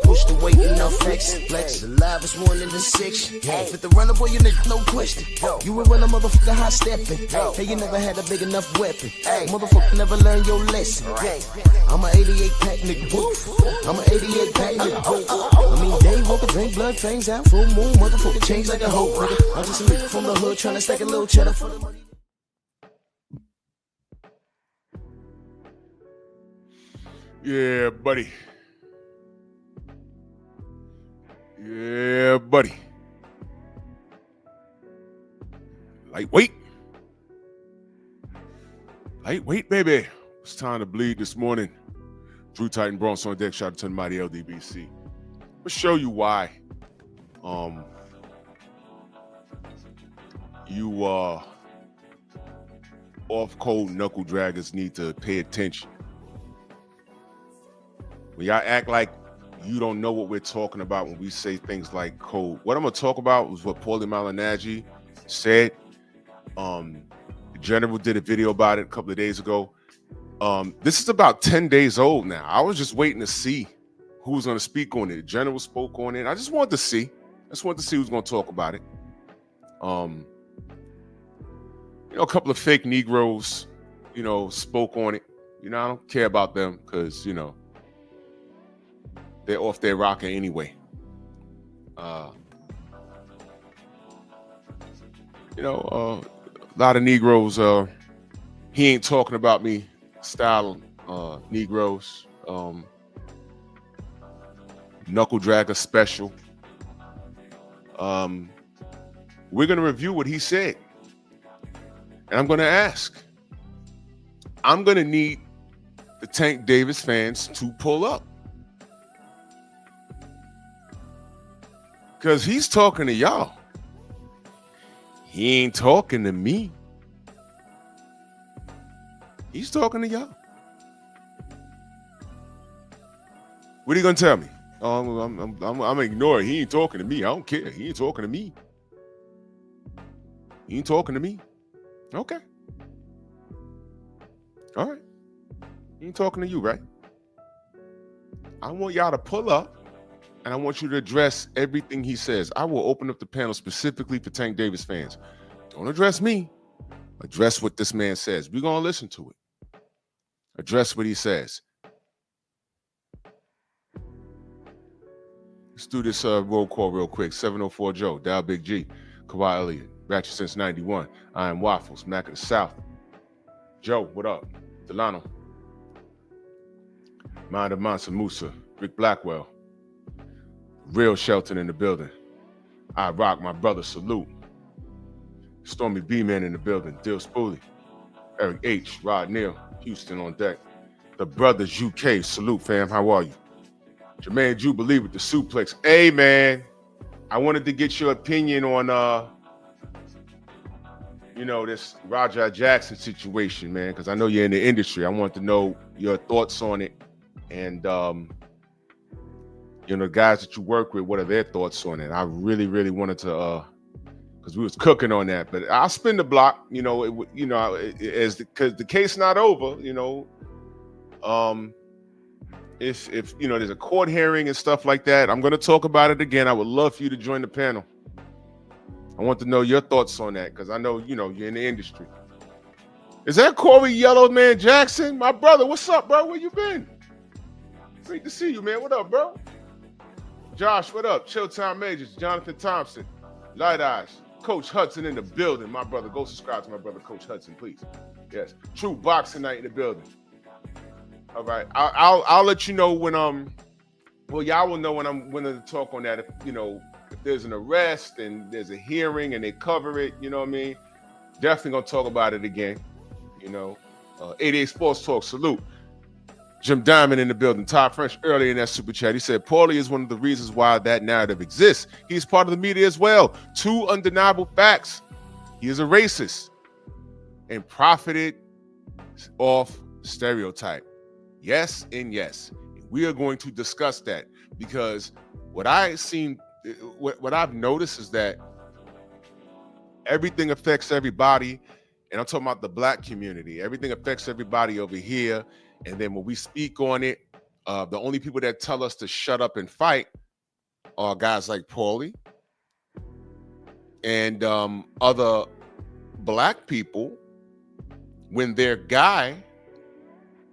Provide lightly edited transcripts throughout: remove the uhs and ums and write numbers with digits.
Push the weight and now flex. Flex. The live is one in the six. With the runner boy, you nigga, no question. You a runner, motherfucker, high stepping. Hey, you never had a big enough weapon. Motherfucker, never learned your lesson. I'm a 88 pack nigga. I'm a 88 pack nigga. I mean, day walker, drink blood, fangs out, full moon, motherfucker, change like a hoe, nigga. I'm just a nigga from the hood trying to stack a little cheddar for the money. Yeah, buddy. Yeah, buddy. Lightweight. Lightweight, baby. It's time to bleed this morning. Drew Titan Bronx on deck. Shout out to the mighty LDBC. I'll show you why. You off-cold knuckle draggers need to pay attention. When y'all act like you don't know what we're talking about when we say things like code. What I'm going to talk about was what Paulie Malignaggi said. The General did a video about it a couple of days ago. This is about 10 days old now. I was just waiting to see who was going to speak on it. The General spoke on it. I just wanted to see. who's going to talk about it. A couple of fake Negroes, spoke on it. I don't care about them because, they're off their rocker anyway. A lot of Negroes, he ain't talking about me style Negroes. Knuckle dragger special. We're going to review what he said. And I'm going to ask. I'm going to need the Tank Davis fans to pull up. Because he's talking to y'all. He ain't talking to me. He's talking to y'all. What are you going to tell me? I'm ignoring. He ain't talking to me. I don't care. He ain't talking to me. He ain't talking to me. Okay. All right. He ain't talking to you, right? I want y'all to pull up. And I want you to address everything he says. I will open up the panel specifically for Tank Davis fans. Don't address me. Address what this man says. We're going to listen to it. Address what he says. Let's do this roll call real quick. 704 Joe, Dow Big G, Kawhi Elliott, Ratchet since 91. I am Waffles, Mac of the South. Joe, what up? Delano. Mind of Mansa Musa, Rick Blackwell. Real Shelton in the building. I rock my brother, salute. Stormy B-Man in the building. Dill Spoolie. Eric H. Rod Neal. Houston on deck. The Brothers UK. Salute, fam. How are you? Jermaine Jubilee with the suplex. Hey, man. I wanted to get your opinion on, this Roger Jackson situation, man, because I know you're in the industry. I want to know your thoughts on it. And, the guys that you work with, what are their thoughts on it? I really, really wanted to, because we was cooking on that. But I'll spin the block, because the case not over, if there's a court hearing and stuff like that, I'm going to talk about it again. I would love for you to join the panel. I want to know your thoughts on that because I know, you're in the industry. Is that Corey Yellow Man Jackson? My brother, what's up, bro? Where you been? Great to see you, man. What up, bro? Josh, what up? Chilltown Majors, Jonathan Thompson, Light Eyes, Coach Hudson in the building. My brother, go subscribe to my brother, Coach Hudson, please. Yes, True Boxing Night in the building. All right, I'll let you know when y'all will know when I'm willing to talk on that. If there's an arrest and there's a hearing and they cover it, you know what I mean? Definitely gonna talk about it again. 88 Sports Talk, salute. Jim Diamond in the building. Todd French earlier in that super chat. He said, Paulie is one of the reasons why that narrative exists. He's part of the media as well. Two undeniable facts. He is a racist and profited off stereotype. Yes and yes. We are going to discuss that because what I've noticed is that everything affects everybody. And I'm talking about the black community. Everything affects everybody over here. And then when we speak on it, The only people that tell us to shut up and fight are guys like Paulie and other black people when their guy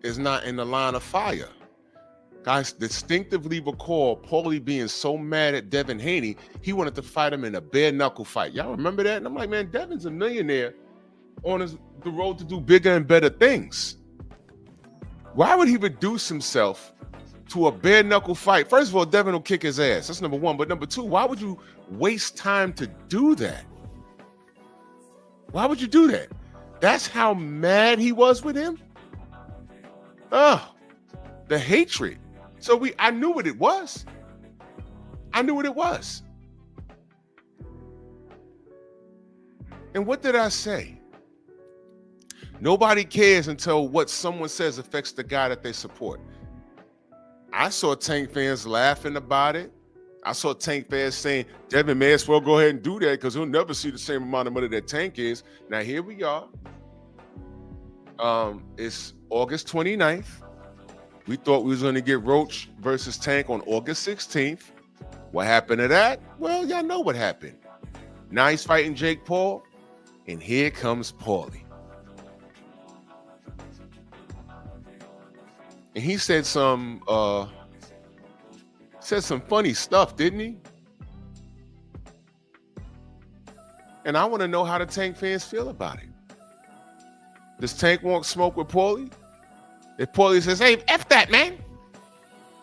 is not in the line of fire. Guys distinctively recall Paulie being so mad at Devin Haney, he wanted to fight him in a bare knuckle fight. Y'all remember that? And I'm like, man, Devin's a millionaire on the road to do bigger and better things. Why would he reduce himself to a bare knuckle fight? First of all, Devin will kick his ass. That's number one. But number two, why would you waste time to do that? Why would you do that? That's how mad he was with him? Oh, the hatred. So I knew what it was. I knew what it was. And what did I say? Nobody cares until what someone says affects the guy that they support. I saw Tank fans laughing about it. I saw Tank fans saying, Devin may as well go ahead and do that because he'll never see the same amount of money that Tank is. Now, here we are. It's August 29th. We thought we was going to get Roach versus Tank on August 16th. What happened to that? Well, y'all know what happened. Now he's fighting Jake Paul, and here comes Paulie. And he said some funny stuff, didn't he? And I want to know how the Tank fans feel about it. Does Tank want smoke with Paulie? If Paulie says, hey, F that, man.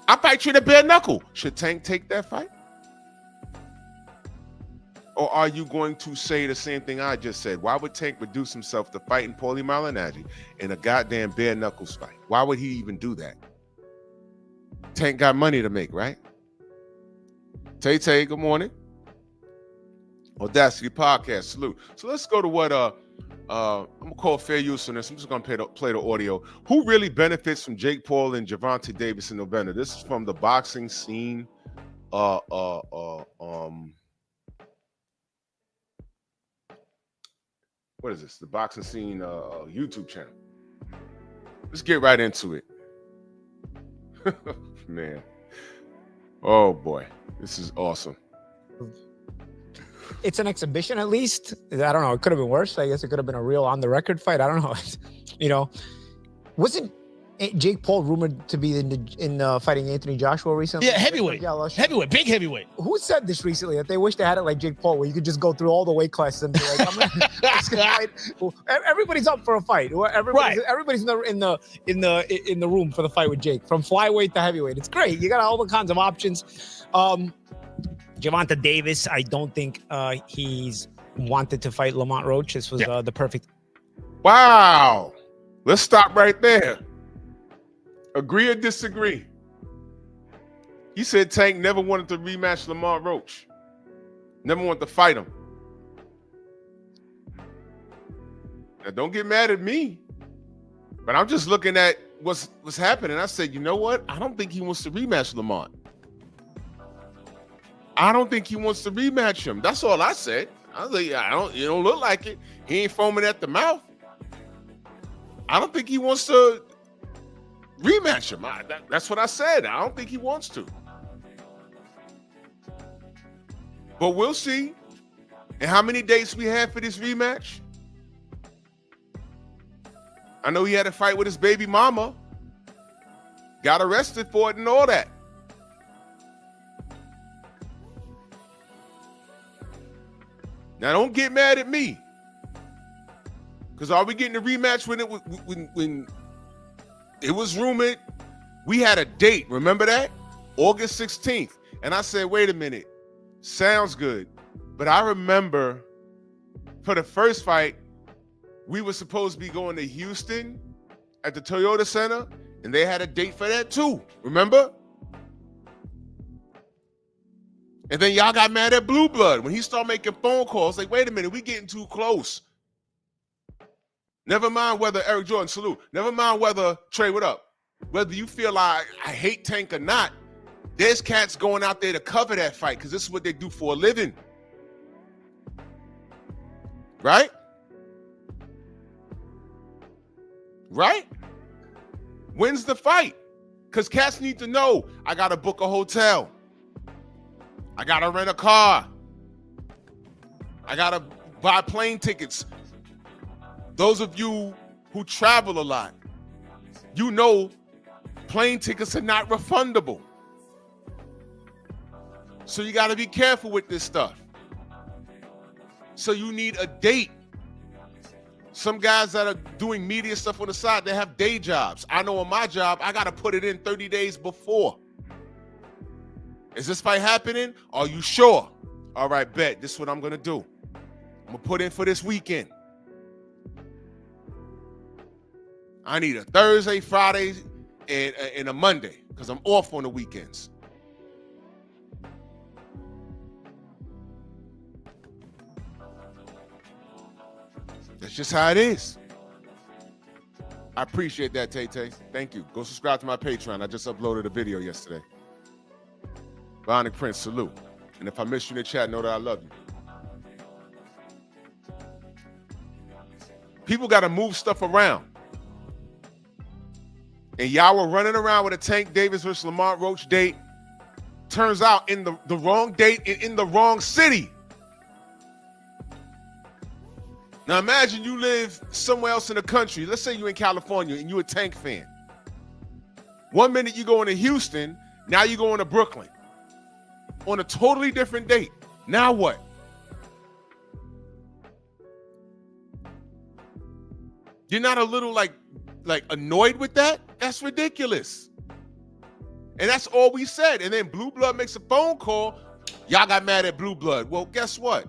I'll fight you in a bare knuckle. Should Tank take that fight? Or are you going to say the same thing I just said? Why would Tank reduce himself to fighting Paulie Malignaggi in a goddamn bare knuckles fight? Why would he even do that? Tank got money to make, right? Tay, good morning. Audacity Podcast, salute. So let's go to what I'm gonna call fair use on this. I'm just gonna play the audio. Who really benefits from Jake Paul and Gervonta Davis in November? This is from the boxing scene. What is this? The boxing scene YouTube channel. Let's get right into it. Man. Oh boy, this is awesome. It's an exhibition, at least. I don't know. It could have been worse. I guess it could have been a real on-the-record fight. I don't know. You know, wasn't Jake Paul rumored to be in fighting Anthony Joshua recently? Yeah, heavyweight. Heavyweight, big heavyweight. Who said this recently? That they wish they had it like Jake Paul, where you could just go through all the weight classes and be like, I'm gonna fight. Everybody's up for a fight. Everybody's in the room for the fight with Jake, from flyweight to heavyweight. It's great. You got all the kinds of options. Gervonta Davis, I don't think he's wanted to fight Lamont Roach. This was the perfect. Wow. Let's stop right there. Agree or disagree? He said Tank never wanted to rematch Lamont Roach. Never wanted to fight him. Now, don't get mad at me. But I'm just looking at what's happening. I said, you know what? I don't think he wants to rematch Lamont. I don't think he wants to rematch him. That's all I said. I was like, you don't look like it. He ain't foaming at the mouth. I don't think he wants to rematch him. That's what I said. I don't think he wants to. But we'll see. And how many dates we have for this rematch? I know he had a fight with his baby mama. Got arrested for it and all that. Now, don't get mad at me. Because are we getting a rematch when it was rumored? We had a date. Remember that? August 16th. And I said, wait a minute. Sounds good. But I remember for the first fight, we were supposed to be going to Houston at the Toyota Center. And they had a date for that too. Remember? And then y'all got mad at Blue Blood when he started making phone calls. Like, wait a minute, we getting too close. Never mind whether Eric Jordan, salute. Never mind whether, Trey, what up? Whether you feel like I hate Tank or not, there's cats going out there to cover that fight because this is what they do for a living. Right? Right? When's the fight? Because cats need to know, I got to book a hotel. I got to rent a car. I got to buy plane tickets. Those of you who travel a lot, you know plane tickets are not refundable. So you got to be careful with this stuff. So you need a date. Some guys that are doing media stuff on the side, they have day jobs. I know on my job, I got to put it in 30 days before. Is this fight happening? Are you sure? All right, bet. This is what I'm going to do. I'm going to put in for this weekend. I need a Thursday, Friday, and a Monday because I'm off on the weekends. That's just how it is. I appreciate that, Tay-Tay. Thank you. Go subscribe to my Patreon. I just uploaded a video yesterday. Bionic Prince, salute. And if I miss you in the chat, know that I love you. People got to move stuff around. And y'all were running around with a Tank Davis versus Lamont Roach date. Turns out in the wrong date and in the wrong city. Now imagine you live somewhere else in the country. Let's say you're in California and you're a Tank fan. 1 minute you going to Houston, now you going to Brooklyn. On a totally different date. Now what? You're not a little like annoyed with that? That's ridiculous. And that's all we said. And then Blue Blood makes a phone call. Y'all got mad at Blue Blood. Well, guess what?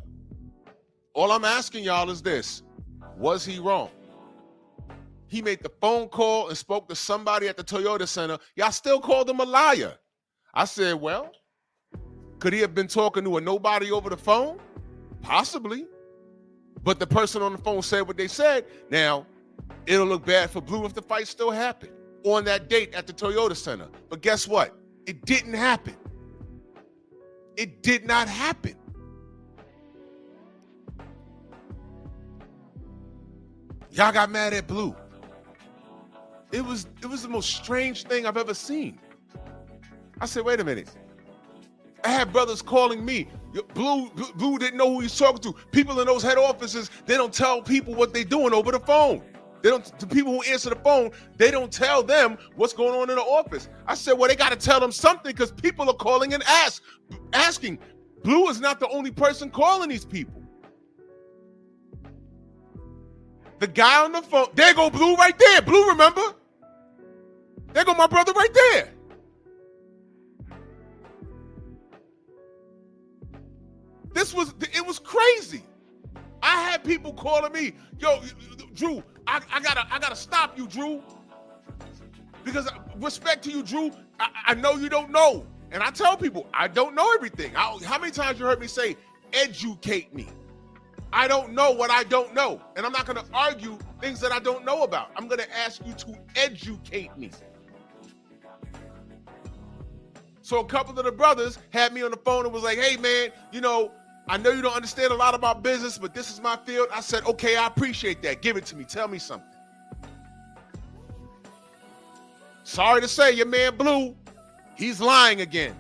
All I'm asking y'all is this. Was he wrong? He made the phone call and spoke to somebody at the Toyota Center. Y'all still called him a liar. I said, well, could he have been talking to a nobody over the phone? Possibly. But the person on the phone said what they said. Now, it'll look bad for Blue if the fight still happened on that date at the Toyota Center. But guess what? It didn't happen. It did not happen. Y'all got mad at Blue. It was the most strange thing I've ever seen. I said, wait a minute. I had brothers calling me. Blue didn't know who he's talking to. People in those head offices, they don't tell people what they're doing over the phone. The people who answer the phone, they don't tell them what's going on in the office. I said, well, they got to tell them something because people are calling and asking. Blue is not the only person calling these people. The guy on the phone, there go Blue right there. Blue, remember? There go my brother right there. It was crazy. I had people calling me, yo, Drew, I gotta stop you, Drew. Because respect to you, Drew, I know you don't know. And I tell people, I don't know everything. How many times you heard me say, educate me? I don't know what I don't know. And I'm not gonna argue things that I don't know about. I'm gonna ask you to educate me. So a couple of the brothers had me on the phone and was like, hey man, I know you don't understand a lot about business, but this is my field. I said, okay, I appreciate that. Give it to me. Tell me something. Sorry to say, your man Blue, he's lying again.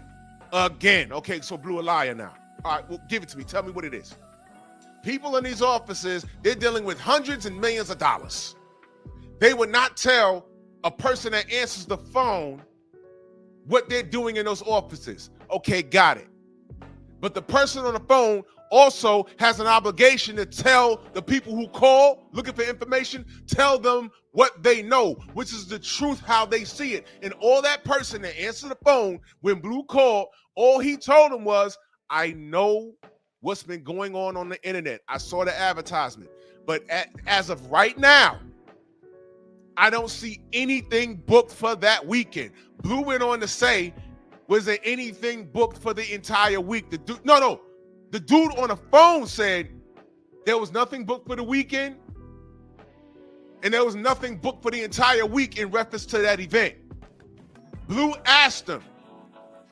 Okay, so Blue a liar now. All right, well, give it to me. Tell me what it is. People in these offices, they're dealing with hundreds and millions of dollars. They would not tell a person that answers the phone what they're doing in those offices. Okay, got it. But the person on the phone also has an obligation to tell the people who call looking for information, tell them what they know, which is the truth, how they see it. And all that person that answered the phone when Blue called, all he told them was, I know what's been going on the internet. I saw the advertisement. But as of right now, I don't see anything booked for that weekend. Blue went on to say, was there anything booked for the entire week? The dude on the phone said there was nothing booked for the weekend and there was nothing booked for the entire week in reference to that event. Blue asked him,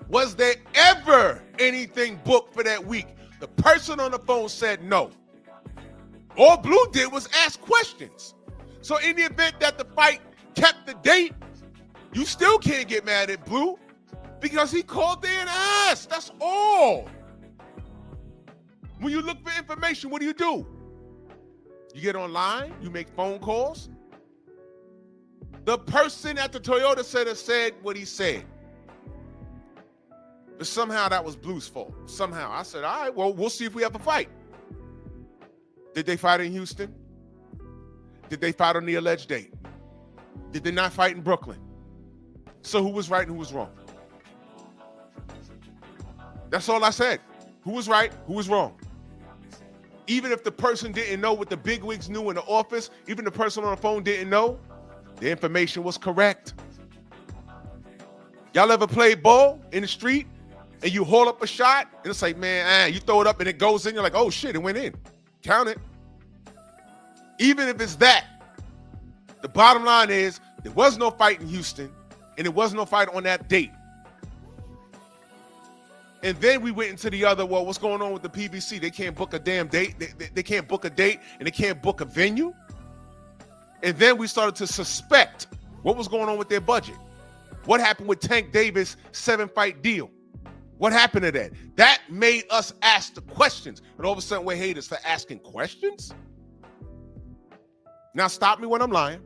was there ever anything booked for that week? The person on the phone said no. All Blue did was ask questions. So in the event that the fight kept the date, You still can't get mad at Blue because he called their ass. That's all. When you look for information, what do? You get online, you make phone calls. The person at the Toyota Center said what he said. But somehow that was Blue's fault. Somehow. I said, all right, well, we'll see if we have a fight. Did they fight in Houston? Did they fight on the alleged date? Did they not fight in Brooklyn? So who was right and who was wrong? That's all I said. Who was right, who was wrong? Even if the person didn't know what the bigwigs knew in the office, even the person on the phone didn't know, the information was correct. Y'all ever play ball in the street and you haul up a shot and it's like, man, you throw it up and it goes in, you're like, oh shit, it went in. Count it. Even if it's that, the bottom line is there was no fight in Houston and there was no fight on that date. And then we went into the other, well, what's going on with the PBC? They can't book a damn date. They can't book a date and they can't book a venue. And then we started to suspect what was going on with their budget. What happened with Tank Davis' 7-fight deal? What happened to that? That made us ask the questions. And all of a sudden we're haters for asking questions? Now stop me when I'm lying.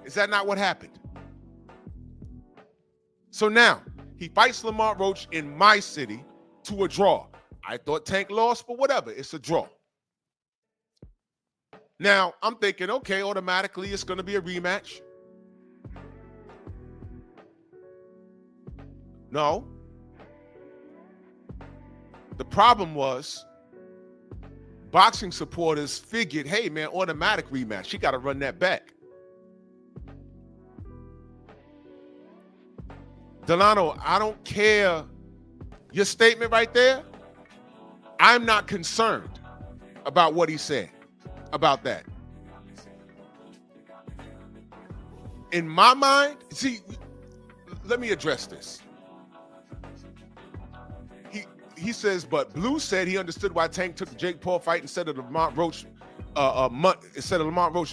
Is that not what happened? So now, he fights Lamont Roach in my city to a draw. I thought Tank lost, but whatever, it's a draw. Now, I'm thinking, okay, automatically it's going to be a rematch. No. The problem was boxing supporters figured, hey, man, automatic rematch. She got to run that back. Delano, I don't care. Your statement right there, I'm not concerned about what he said about that. In my mind, see, let me address this. He says, but Blue said he understood why Tank took the Jake Paul fight instead of Lamont Roach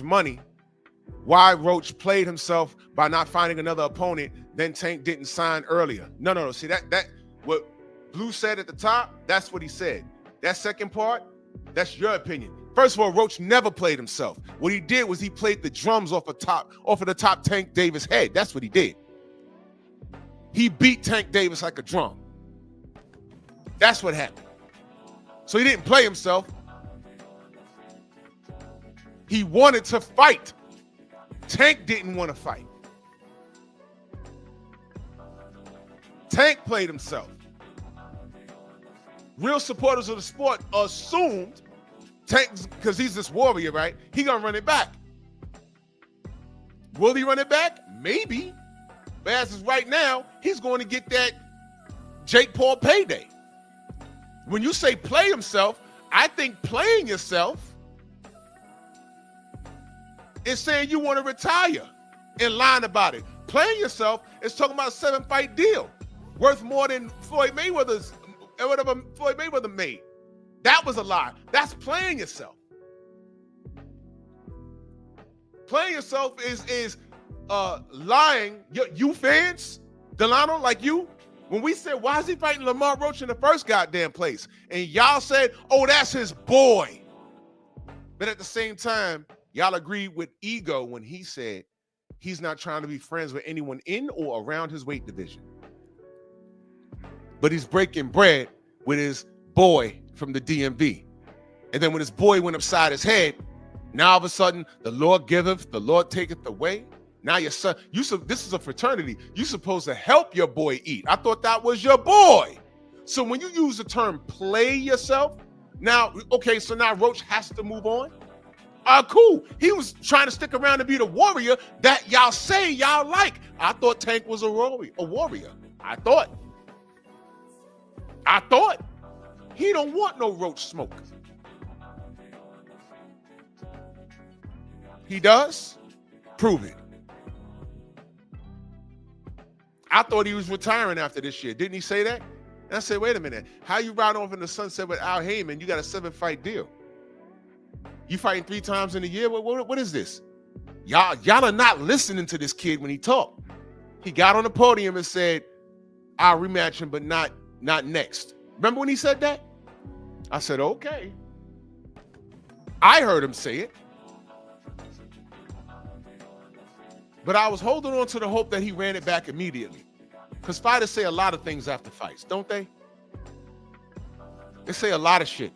money. Why Roach played himself by not finding another opponent, then Tank didn't sign earlier. No. See, that what Blue said at the top, that's what he said. That second part, that's your opinion. First of all, Roach never played himself. What he did was he played the drums off of the top Tank Davis head. That's what he did. He beat Tank Davis like a drum. That's what happened. So he didn't play himself. He wanted to fight. Tank didn't want to fight. Tank played himself. Real supporters of the sport assumed Tank, because he's this warrior, right? He gonna run it back. Will he run it back? Maybe. But as is right now, he's going to get that Jake Paul payday. When you say play himself, I think playing yourself is saying you want to retire and lying about it. Playing yourself is talking about a 7-fight deal worth more than Floyd Mayweather made. That was a lie. That's playing yourself. Playing yourself is lying. You fans, Delano, like you, when we said, why is he fighting Lamont Roach in the first goddamn place? And y'all said, oh, that's his boy. But at the same time, y'all agreed with Ego when he said he's not trying to be friends with anyone in or around his weight division. But he's breaking bread with his boy from the DMV. And then when his boy went upside his head, now all of a sudden, the Lord giveth, the Lord taketh away. Now your son, this is a fraternity. You're supposed to help your boy eat. I thought that was your boy. So when you use the term play yourself, now, okay, so now Roach has to move on? Cool. He was trying to stick around to be the warrior that y'all say y'all like. I thought Tank was a warrior. I thought. He don't want no Roach smoke. He does? Prove it. I thought he was retiring after this year. Didn't he say that? And I said, wait a minute. How you ride off in the sunset with Al Heyman? You got a 7-fight deal. You fighting 3 times in a year? What is this? Y'all are not listening to this kid when he talk. he got on the podium and said, I'll rematch him, but not next. Remember when he said that? I said, okay. I heard him say it. But I was holding on to the hope that he ran it back immediately. Because fighters say a lot of things after fights, don't they? They say a lot of shit.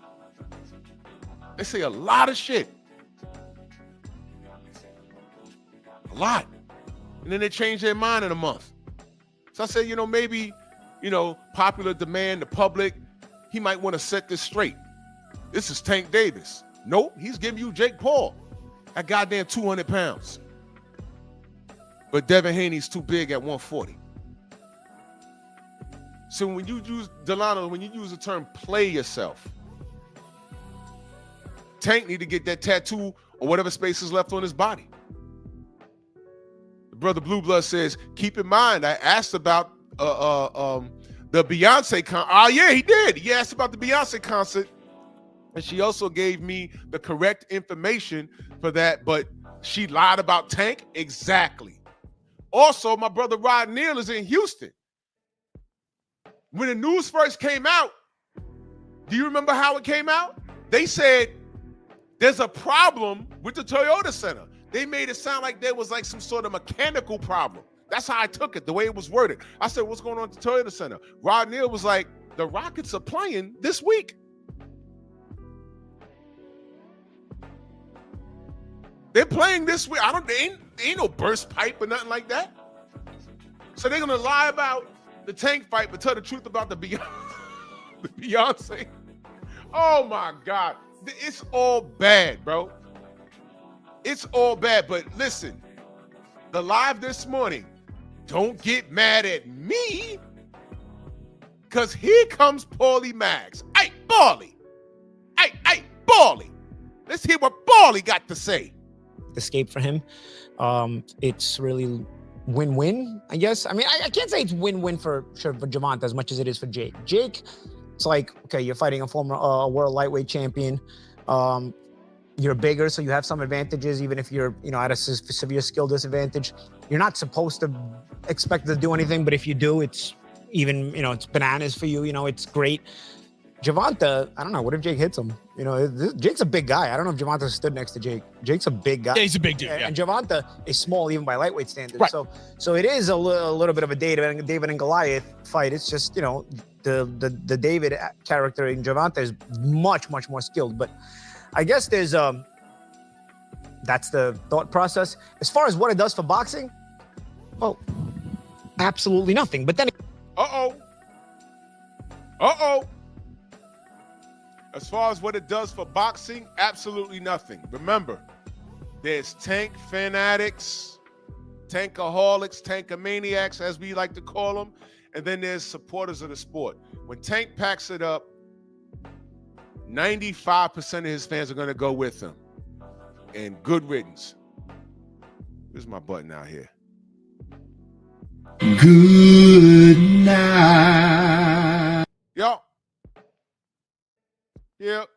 They say a lot of shit. A lot. And then they change their mind in a month. So I said, maybe, popular demand, the public, he might want to set this straight. This is Tank Davis. Nope, he's giving you Jake Paul at goddamn 200 pounds. But Devin Haney's too big at 140. So when you use, Delano, when you use the term play yourself, Tank need to get that tattoo or whatever space is left on his body. The brother Blue Blood says, keep in mind, I asked about the Beyonce concert. Oh, yeah, he did. He asked about the Beyonce concert. And she also gave me the correct information for that, but she lied about Tank? Exactly. Also, my brother Rod Neal is in Houston. When the news first came out, do you remember how it came out? They said there's a problem with the Toyota Center. They made it sound like there was like some sort of mechanical problem. That's how I took it, the way it was worded. I said, what's going on at the Toyota Center? Rod Neal was like, the Rockets are playing this week. They're playing this week. They ain't no burst pipe or nothing like that. So they're gonna lie about the Tank fight, but tell the truth about the Beyonce. Oh my God. It's all bad, bro. It's all bad. But listen, the live this morning, don't get mad at me, because here comes Paulie Mags. Hey, Paulie. Hey, Paulie. Let's hear what Paulie got to say. Escape for him. It's really win-win, I guess. I mean, I can't say it's win-win for Gervonta as much as it is for Jake. Jake, it's like, okay, you're fighting a former world lightweight champion. You're bigger, so you have some advantages, even if you're, at a severe skill disadvantage. You're not supposed to expect to do anything, but if you do, it's even, it's bananas for you. It's great. Gervonta, I don't know. What if Jake hits him? Jake's a big guy. I don't know if Gervonta stood next to Jake. Jake's a big guy. Yeah, he's a big dude. Yeah. And Gervonta is small even by lightweight standards. Right. So it is a little bit of a David and Goliath fight. It's just, the David character in Gervonta is much, much more skilled. But I guess there's that's the thought process. As far as what it does for boxing, well, absolutely nothing. But then As far as what it does for boxing, absolutely nothing. Remember, there's tank fanatics, tankaholics, tankamaniacs, as we like to call them, and then there's supporters of the sport. When Tank packs it up, 95% of his fans are going to go with him. And good riddance. Where's my button out here? Good night. Yo. Yep.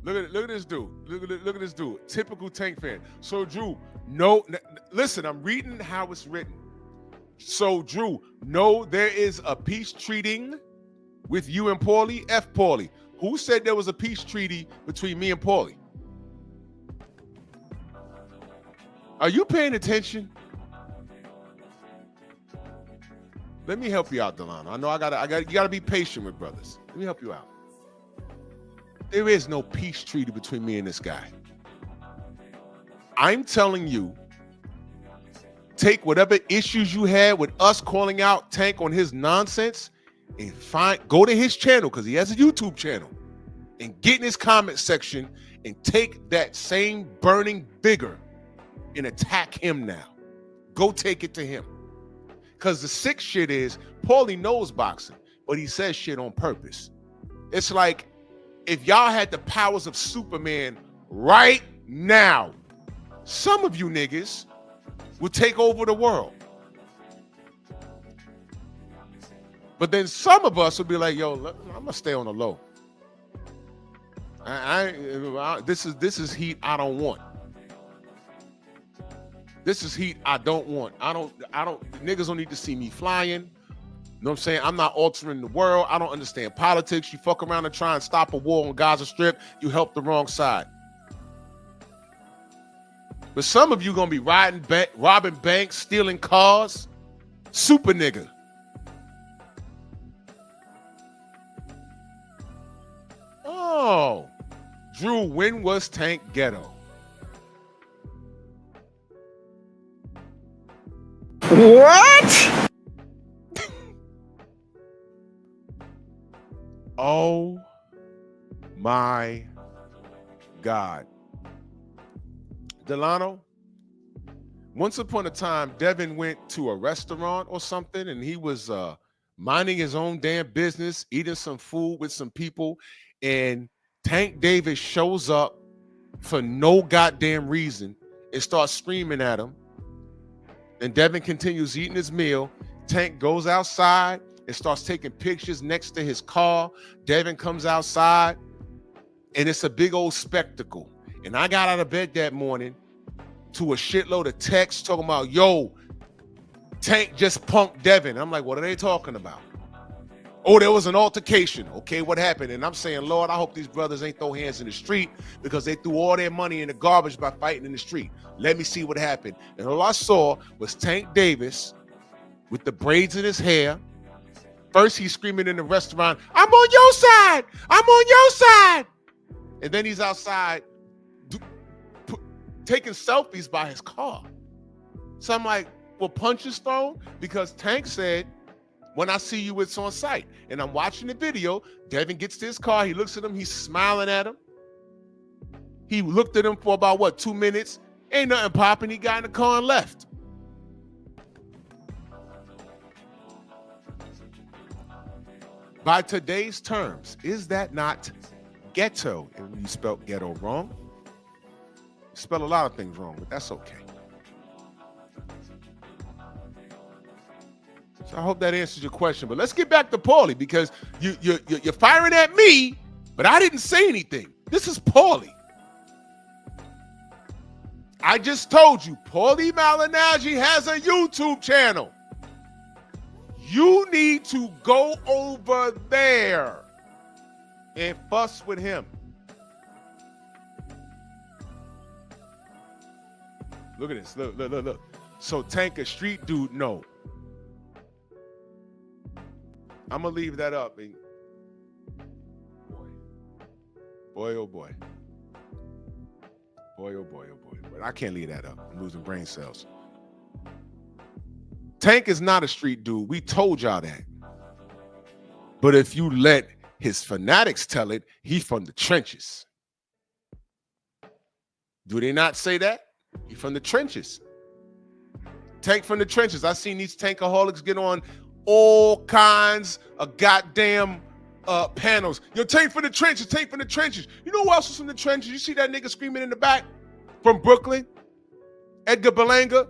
Look at this dude. Look at this dude. Typical Tank fan. So Drew, listen, I'm reading how it's written. So Drew, no, there is a peace treating with you and Paulie. F Paulie. Who said there was a peace treaty between me and Paulie? Are you paying attention? Let me help you out, Delano. I know you gotta be patient with brothers. Let me help you out. There is no peace treaty between me and this guy. I'm telling you, take whatever issues you had with us calling out Tank on his nonsense and go to his channel, because he has a YouTube channel, and get in his comment section and take that same burning vigor and attack him now. Go take it to him. Because the sick shit is, Paulie knows boxing, but he says shit on purpose. It's like, if y'all had the powers of Superman right now, some of you niggas would take over the world. But then some of us would be like, yo, I'm gonna stay on the low. This is heat I don't want. This is heat I don't want. I don't. Niggas don't need to see me flying. You know what I'm saying? I'm not altering the world. I don't understand politics. You fuck around and try and stop a war on Gaza Strip, you help the wrong side. But some of you gonna be robbing banks, stealing cars. Super nigga. Oh, Drew, when was Tank ghetto? What? Oh my God. Delano, once upon a time, Devin went to a restaurant or something and he was minding his own damn business, eating some food with some people, and Tank Davis shows up for no goddamn reason and starts screaming at him. And Devin continues eating his meal. Tank goes outside and starts taking pictures next to his car. Devin comes outside and it's a big old spectacle. And I got out of bed that morning to a shitload of texts talking about, yo, Tank just punked Devin. I'm like, what are they talking about? Oh, there was an altercation. Okay, what happened? And I'm saying, Lord, I hope these brothers ain't throw hands in the street because they threw all their money in the garbage by fighting in the street. Let me see what happened. And all I saw was Tank Davis with the braids in his hair. First, he's screaming in the restaurant, I'm on your side. I'm on your side. And then he's outside taking selfies by his car. So I'm like, well, punches thrown? Because Tank said, when I see you, it's on sight. And I'm watching the video. Devin gets to his car. He looks at him. He's smiling at him. He looked at him for about, 2 minutes? Ain't nothing popping. He got in the car and left. By today's terms, is that not ghetto? And you spelled ghetto wrong. You spell a lot of things wrong, but that's okay. So I hope that answers your question. But let's get back to Paulie, because you're firing at me, but I didn't say anything. This is Paulie. I just told you, Paulie Malignaggi has a YouTube channel. You need to go over there and fuss with him. Look at this. Look. So Tank a street dude? No. I'm going to leave that up. And boy, oh boy. Boy, oh boy, oh boy. But I can't leave that up. I'm losing brain cells. Tank is not a street dude. We told y'all that. But if you let his fanatics tell it, he's from the trenches. Do they not say that? He's from the trenches. Tank from the trenches. I've seen these tankaholics get on all kinds of goddamn panels. Yo, Tank from the trenches, Tank from the trenches. You know who else was from the trenches? You see that nigga screaming in the back from Brooklyn? Edgar Berlanga.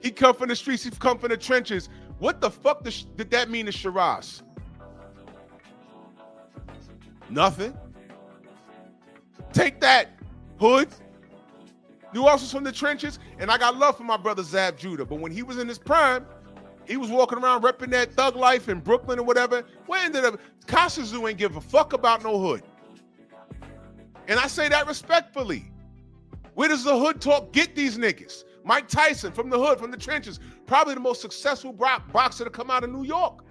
He come from the streets, he come from the trenches. What the fuck did that mean to Shiraz? Nothing. Take that, hood. You who else was from the trenches? And I got love for my brother Zab Judah, but when he was in his prime, he was walking around repping that thug life in Brooklyn or whatever. Where ended up, Kasazu ain't give a fuck about no hood. And I say that respectfully. Where does the hood talk get these niggas? Mike Tyson from the hood, from the trenches, probably the most successful boxer to come out of New York.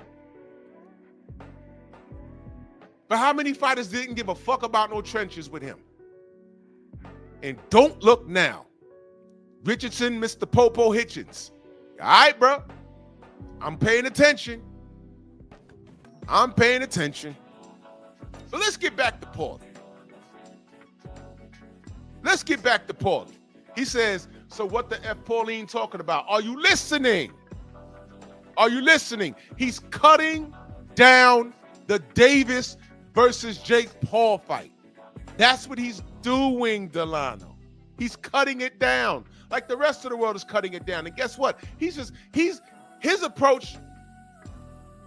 But how many fighters didn't give a fuck about no trenches with him? And don't look now. Richardson, Mr. Popo Hitchens. All right, bro. I'm paying attention. I'm paying attention. But let's get back to Paulie. Let's get back to Paulie. He says, so what the F Pauline talking about? Are you listening? Are you listening? He's cutting down the Davis versus Jake Paul fight. That's what he's doing, Delano. He's cutting it down like the rest of the world is cutting it down. And guess what? His approach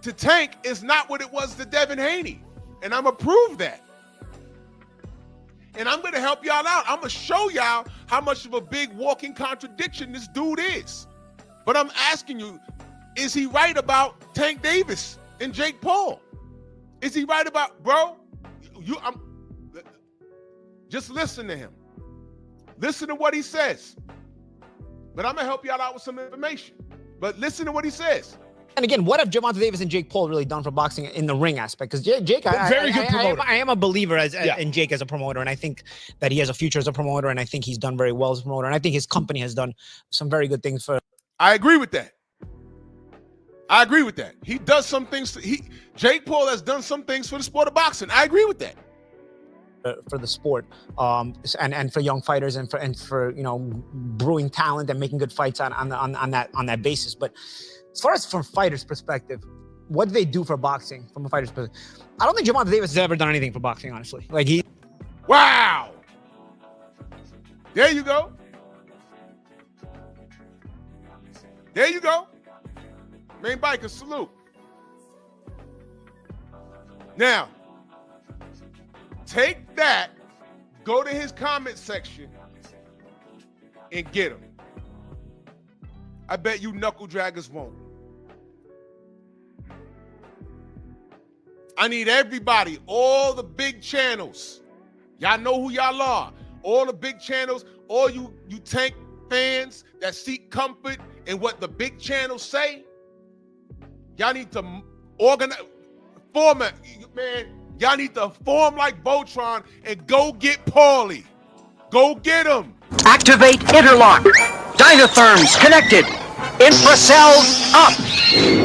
to Tank is not what it was to Devin Haney. And I'm going to prove that. And I'm going to help y'all out. I'm going to show y'all how much of a big walking contradiction this dude is. But I'm asking you, is he right about Tank Davis and Jake Paul? Is he right about, bro? Just listen to him. Listen to what he says. But I'm going to help y'all out with some information. But listen to what he says. And again, what have Gervonta Davis and Jake Paul really done for boxing in the ring aspect? Because Jake, Very good promoter. I am a believer in Jake as a promoter, and I think that he has a future as a promoter, and I think he's done very well as a promoter, and I think his company has done some very good things for. I agree with that. He does some things. Jake Paul has done some things for the sport of boxing. I agree with that. For the sport, and for young fighters, and for brewing talent and making good fights on that basis. But as far as from fighters' perspective, what do they do for boxing from a fighter's perspective? I don't think Gervonta Davis has ever done anything for boxing, honestly. Wow. There you go. Main biker, salute. Now, take that, go to his comment section, and get him. I bet you knuckle draggers won't. I need everybody, all the big channels. Y'all know who y'all are. All the big channels, all you Tank fans that seek comfort in what the big channels say. Y'all need to organize, format, man. Y'all need to form like Voltron and go get Paulie. Go get him. Activate interlock. Dynatherms connected. Infracells up.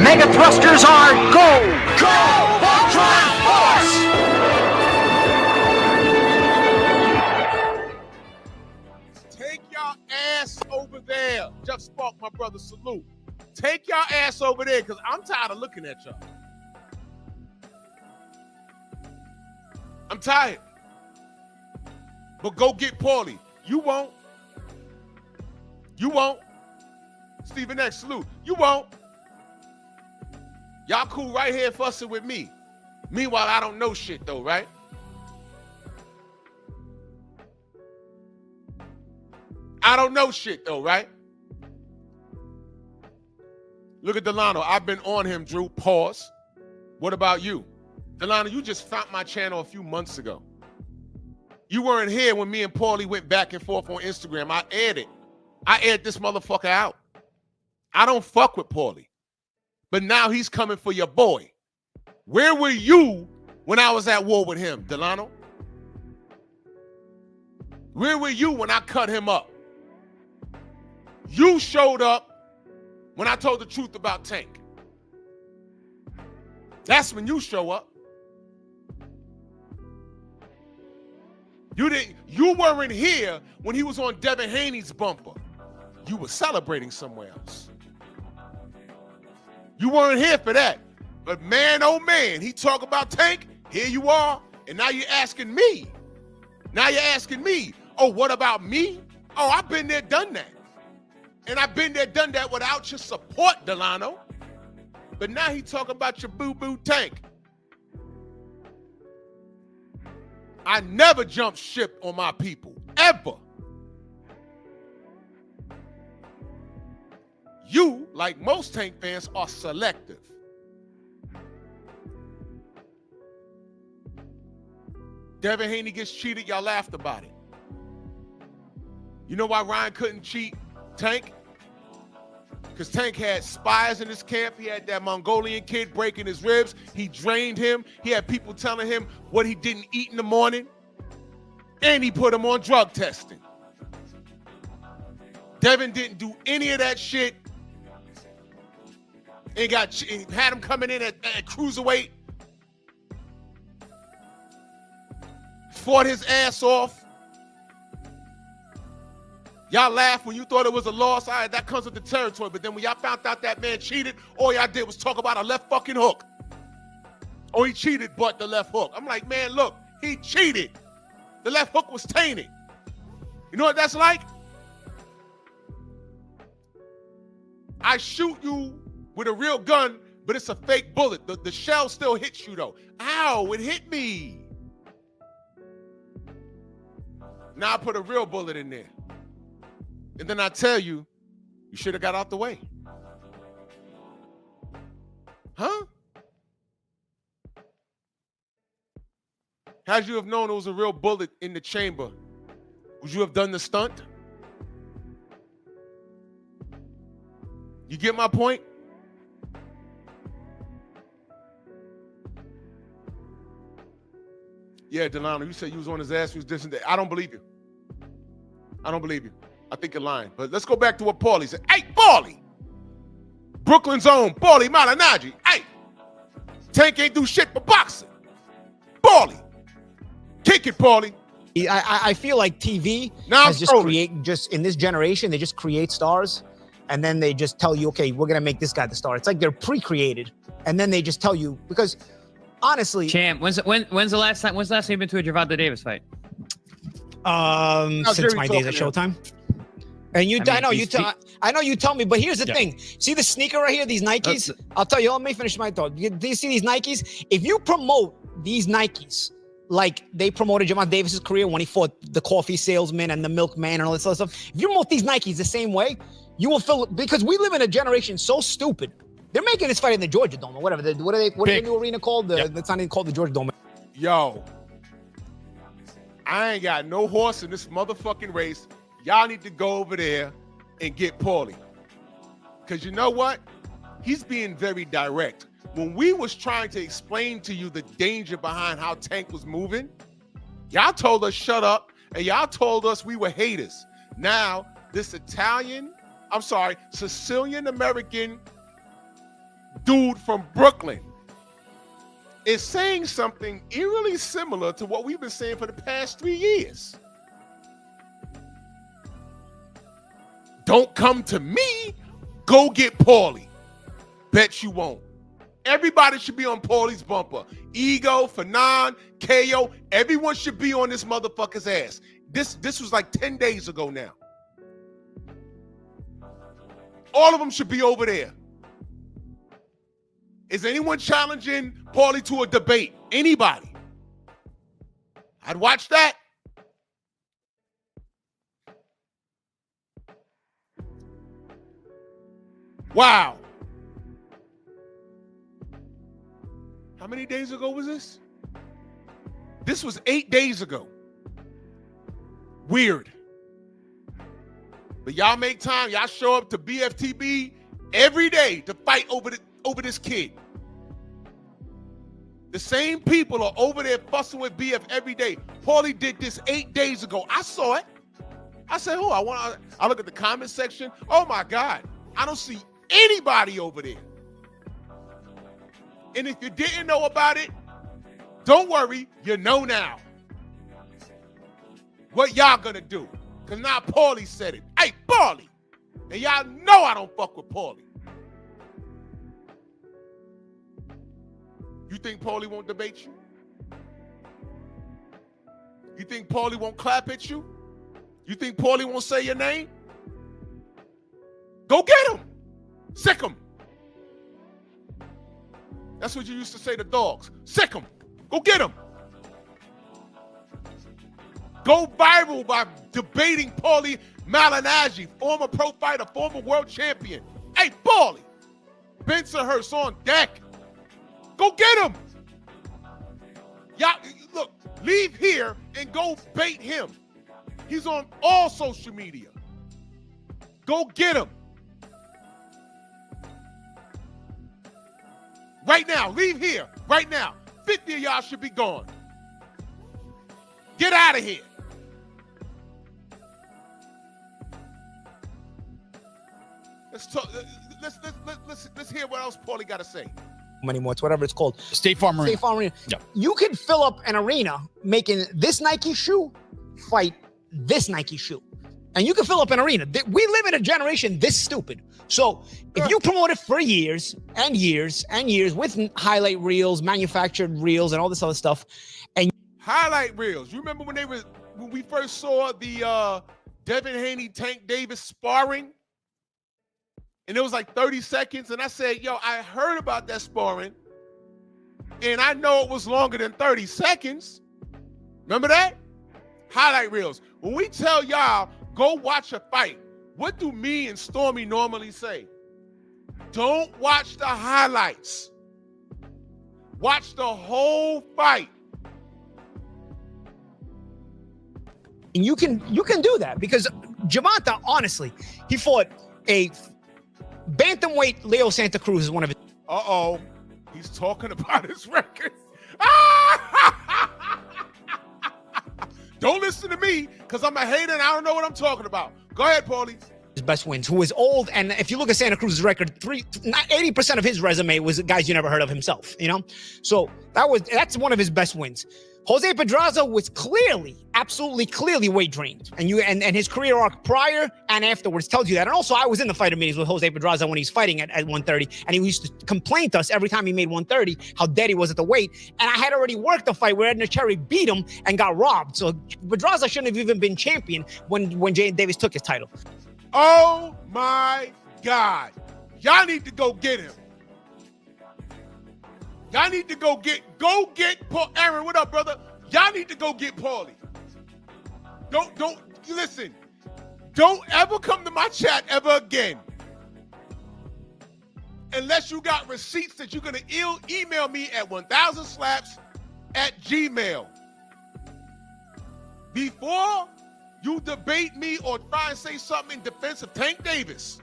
Mega thrusters are go. Go! Voltron force! Take y'all ass over there. Jeff Spark, my brother, salute. Take y'all ass over there because I'm tired of looking at y'all. I'm tired. But go get Paulie. You won't. Stephen X, salute. You won't. Y'all cool right here fussing with me. Meanwhile, I don't know shit though, right? I don't know shit though, right? Look at Delano. I've been on him, Drew. Pause. What about you? Delano, you just found my channel a few months ago. You weren't here when me and Paulie went back and forth on Instagram. I aired this motherfucker out. I don't fuck with Paulie. But now he's coming for your boy. Where were you when I was at war with him, Delano? Where were you when I cut him up? You showed up when I told the truth about Tank. That's when you show up. You weren't here when he was on Devin Haney's bumper. You were celebrating somewhere else. You weren't here for that. But man, oh man, he talk about Tank, here you are, and now you're asking me. Oh, what about me? Oh, I've been there, done that. And I've been there, done that without your support, Delano. But now he talking about your boo-boo Tank. I never jump ship on my people, ever. You, like most Tank fans, are selective. Devin Haney gets cheated, y'all laughed about it. You know why Ryan couldn't cheat Tank? Because Tank had spies in his camp. He had that Mongolian kid breaking his ribs. He drained him. He had people telling him what he didn't eat in the morning. And he put him on drug testing. Devin didn't do any of that shit. And had him coming in at cruiserweight. Fought his ass off. Y'all laughed when you thought it was a loss. All right, that comes with the territory. But then when y'all found out that man cheated, all y'all did was talk about a left fucking hook. Oh, he cheated, but the left hook. I'm like, man, look, he cheated. The left hook was tainted. You know what that's like? I shoot you with a real gun, but it's a fake bullet. The shell still hits you, though. Ow, it hit me. Now I put a real bullet in there. And then I tell you, you should have got out the way. Huh? Had you have known it was a real bullet in the chamber, would you have done the stunt? You get my point? Yeah, Delano, you said you was on his ass, he was this and that. I don't believe you. I don't believe you. I think you're lying. But let's go back to what Paulie said. Hey, Paulie! Brooklyn's own Paulie Malignaggi. Hey! Tank ain't do shit but boxing. Paulie! Kick it, Paulie. I feel like TV Now has just in this generation, they just create stars and then they just tell you, okay, we're going to make this guy the star. It's like they're pre-created and then they just tell you, because honestly, Champ, when's the last time you've been to a Gervonta Davis fight? Since my days at Showtime. And I know you tell me, but here's the thing. See the sneaker right here, these Nikes? I'll tell you, let me finish my thought. Do you see these Nikes? If you promote these Nikes like they promoted Gervonta Davis's career when he fought the coffee salesman and the milkman and all this other stuff, if you promote these Nikes the same way, you will feel, because we live in a generation so stupid. They're making this fight in the Georgia Dome or whatever. What is the new arena called? That's not even called the Georgia Dome. Yo, I ain't got no horse in this motherfucking race. Y'all need to go over there and get Paulie. Because you know what? He's being very direct. When we was trying to explain to you the danger behind how Tank was moving, y'all told us shut up, and y'all told us we were haters. Now, this Sicilian-American dude from Brooklyn is saying something eerily similar to what we've been saying for the past 3 years. Don't come to me, go get Paulie. Bet you won't. Everybody should be on Paulie's bumper. Ego, Fanon, KO, everyone should be on this motherfucker's ass. This was like 10 days ago now. All of them should be over there. Is anyone challenging Paulie to a debate? Anybody? I'd watch that. Wow. How many days ago was this? This was 8 days ago. Weird. But y'all make time. Y'all show up to BFTB every day to fight over this kid. The same people are over there fussing with BF every day. Paulie did this 8 days ago. I saw it. I said, I look at the comment section. Oh my God. I don't see anybody over there. And if you didn't know about it, don't worry, you know now. What y'all gonna do? Because now Paulie said it. Hey, Paulie. And y'all know I don't fuck with Paulie. You think Paulie won't debate you? You think Paulie won't clap at you? You think Paulie won't say your name? Go get him. Sick him. That's what you used to say to dogs. Sick him. Go get him. Go viral by debating Paulie Malignaggi, former pro fighter, former world champion. Hey, Paulie. Bensonhurst on deck. Go get him. Y'all, look, leave here and go bait him. He's on all social media. Go get him. Right now, leave here, right now. 50 of y'all should be gone. Get out of here. Let's talk. Let's hear what else Paulie got to say. Anymore, it's whatever it's called. State Farm Arena. State Farm Arena. Yeah. You could fill up an arena making this Nike shoe fight this Nike shoe. And you can fill up an arena. We live in a generation this stupid. So if you promote it for years and years and years with highlight reels, manufactured reels, and all this other stuff, and highlight reels. You remember when we first saw the Devin Haney Tank Davis sparring? And it was like 30 seconds. And I said, yo, I heard about that sparring. And I know it was longer than 30 seconds. Remember that? highlight reels. When we tell y'all, go watch a fight, what do me and Stormy normally say? Don't watch the highlights. Watch the whole fight. And you can do that because Gervonta, honestly, he fought a bantamweight. Leo Santa Cruz is one of his. Uh-oh. He's talking about his record. Don't listen to me, because I'm a hater and I don't know what I'm talking about. Go ahead, Paulie. His best wins, who is old, and if you look at Santa Cruz's record, 80% of his resume was guys you never heard of himself, you know? So that's one of his best wins. Jose Pedraza was absolutely clearly weight drained. And his career arc prior and afterwards tells you that. And also, I was in the fighter meetings with Jose Pedraza when he's fighting at 130, and he used to complain to us every time he made 130 how dead he was at the weight. And I had already worked the fight where Edna Cherry beat him and got robbed. So Pedraza shouldn't have even been champion when Jay Davis took his title. Oh my God. Y'all need to go get him. Y'all need to go get Aaron, what up, brother? Y'all need to go get Paulie. Listen. Don't ever come to my chat ever again. Unless you got receipts that you're going to email me at 1000slaps@gmail. Before you debate me or try and say something in defense of Tank Davis,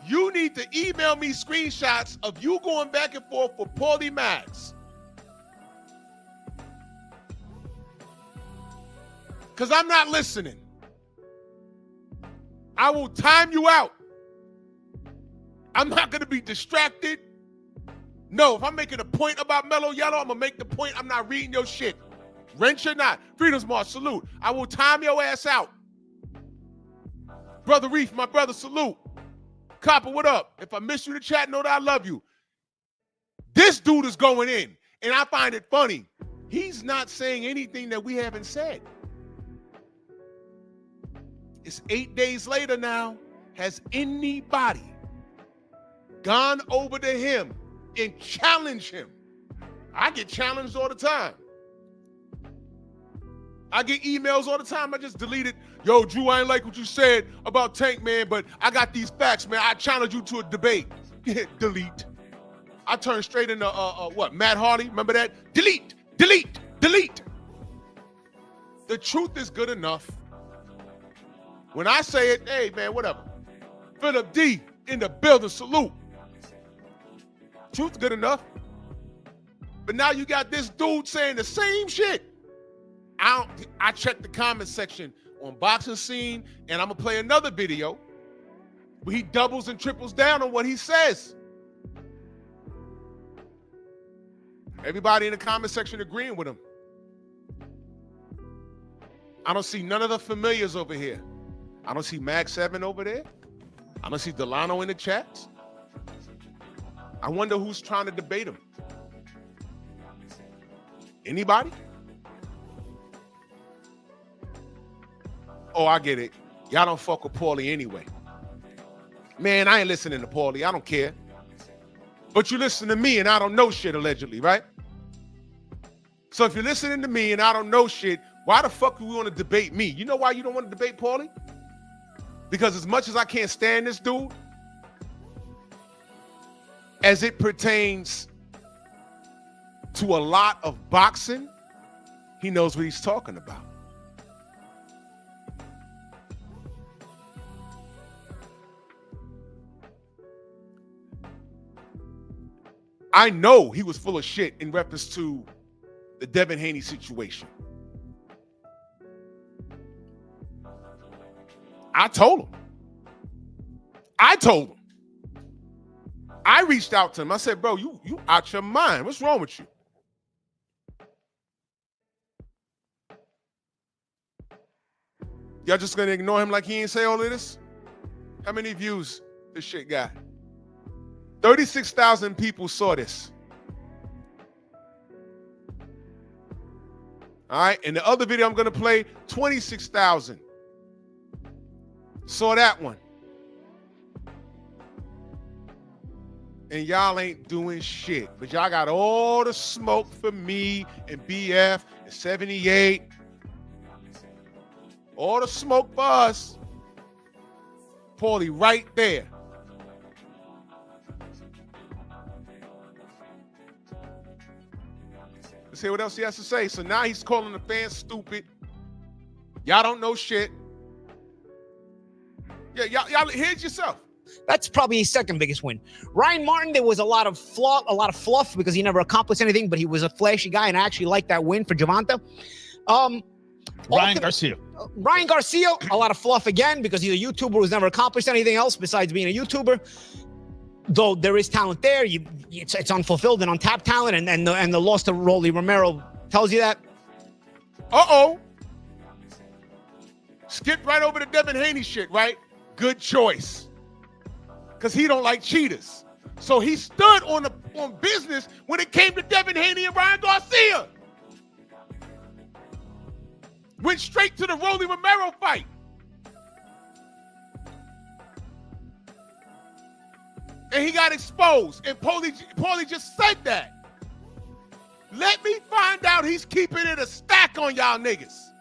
you need to email me screenshots of you going back and forth for Paulie Mags. Because I'm not listening. I will time you out. I'm not going to be distracted. No, if I'm making a point about Mellow Yellow, I'm going to make the point. I'm not reading your shit. Wrench or not. Freedom's March, salute. I will time your ass out. Brother Reef, my brother, salute. Copper, what up? If I miss you to chat, know that I love you. This dude is going in, and I find it funny. He's not saying anything that we haven't said. It's 8 days later now. Has anybody gone over to him and challenged him? I get challenged all the time. I get emails all the time. I just deleted. Yo, Drew, I ain't like what you said about Tank, man, but I got these facts, man. I challenge you to a debate. Delete. I turned straight into, Matt Hardy? Remember that? Delete, delete, delete. The truth is good enough. When I say it, hey, man, whatever. Philip D in the building, salute. Truth's good enough. But now you got this dude saying the same shit. I checked the comment section on Boxing Scene, and I'm going to play another video where he doubles and triples down on what he says. Everybody in the comment section agreeing with him. I don't see none of the familiars over here. I don't see Mag 7 over there. I don't see Delano in the chats. I wonder who's trying to debate him. Anybody? Oh, I get it. Y'all don't fuck with Paulie anyway. Man, I ain't listening to Paulie. I don't care. But you listen to me and I don't know shit, allegedly, right? So if you're listening to me and I don't know shit, why the fuck do you want to debate me? You know why you don't want to debate Paulie? Because as much as I can't stand this dude, as it pertains to a lot of boxing, he knows what he's talking about. I know he was full of shit in reference to the Devin Haney situation. I told him. I reached out to him. I said, bro, you out your mind. What's wrong with you? Y'all just gonna ignore him like he ain't say all of this? How many views this shit got? 36,000 people saw this. All right, and the other video I'm gonna play, 26,000 saw that one. And y'all ain't doing shit, but y'all got all the smoke for me and BF and 78. All the smoke for us. Paulie right there. Let's hear what else he has to say. So now he's calling the fans stupid. Y'all don't know shit. Yeah, y'all here's yourself. That's probably his second biggest win. Ryan Martin, there was a lot of fluff because he never accomplished anything, but he was a flashy guy, and I actually like that win for Gervonta. Ryan Garcia, a lot of fluff again because he's a YouTuber who's never accomplished anything else besides being a YouTuber. Though there is talent there, it's unfulfilled and untapped talent, and the loss to Rolly Romero tells you that. Skipped right over the Devin Haney shit, right? Good choice. Because he don't like cheaters. So he stood on business when it came to Devin Haney and Ryan Garcia. Went straight to the Rolly Romero fight. And he got exposed. And Paulie just said that. Let me find out he's keeping it a stack on y'all niggas.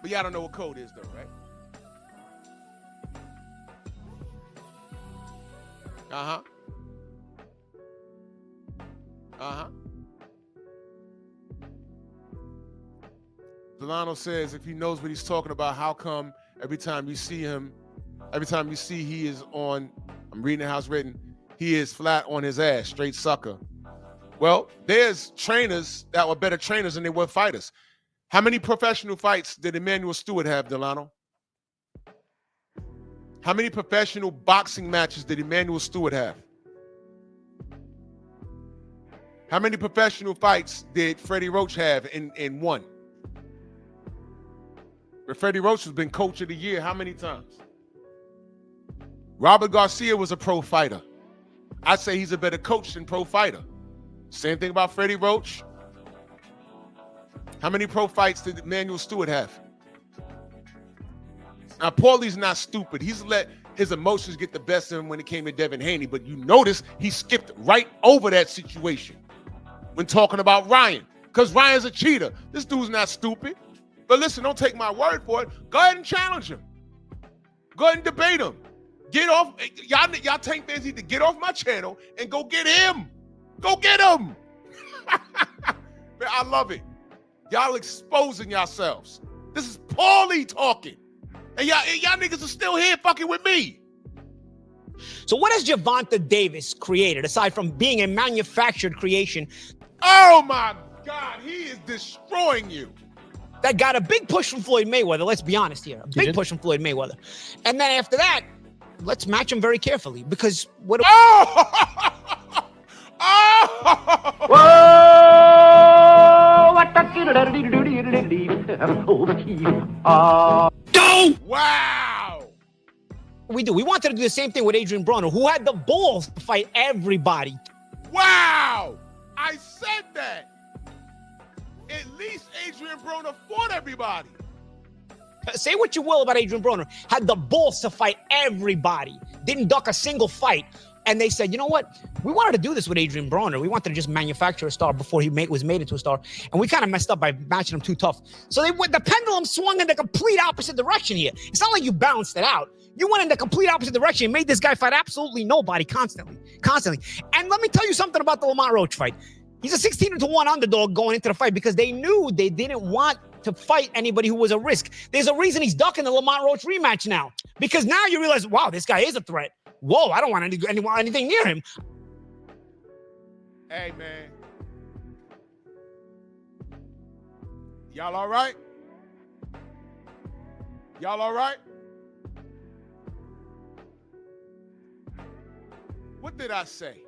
But y'all don't know what code is though, right? Delano says if he knows what he's talking about, how come every time you see he is on, I'm reading the house written, he is flat on his ass, straight sucker. Well, there's trainers that were better trainers than they were fighters. How many professional fights did Emmanuel Stewart have, Delano? How many professional boxing matches did Emmanuel Stewart have? How many professional fights did Freddie Roach have in one? But Freddie Roach has been coach of the year how many times? Robert Garcia was a pro fighter. I'd say he's a better coach than pro fighter. Same thing about Freddie Roach. How many pro fights did Emmanuel Stewart have? Now, Paulie's not stupid. He's let his emotions get the best of him when it came to Devin Haney, but you notice he skipped right over that situation when talking about Ryan, because Ryan's a cheater. This dude's not stupid. But listen, don't take my word for it. Go ahead and challenge him. Go ahead and debate him. Get off. Y'all tank fans need to get off my channel and go get him. Go get him. Man, I love it. Y'all exposing yourselves. This is Paulie talking. And y'all niggas are still here fucking with me. So what has Gervonta Davis created aside from being a manufactured creation? Oh my God, he is destroying you. That got a big push from Floyd Mayweather. Let's be honest here. A big push from Floyd Mayweather. And then after that, let's match him very carefully because what? Wow. We wanted to do the same thing with Adrian Broner, who had the balls to fight everybody. Wow. I said that. At least Adrian Broner fought everybody. Say what you will about Adrian Broner. Had the balls to fight everybody. Didn't duck a single fight. And they said, you know what? We wanted to do this with Adrian Broner. We wanted to just manufacture a star before he was made into a star. And we kind of messed up by matching him too tough. So the pendulum swung in the complete opposite direction here. It's not like you balanced it out. You went in the complete opposite direction and made this guy fight absolutely nobody constantly. And let me tell you something about the Lamont Roach fight. He's a 16-1 underdog going into the fight because they knew they didn't want to fight anybody who was a risk. There's a reason he's ducking the Lamont Roach rematch now. Because now you realize, wow, this guy is a threat. Whoa, I don't want anything near him. Hey, man. Y'all all right? Y'all all right? What did I say?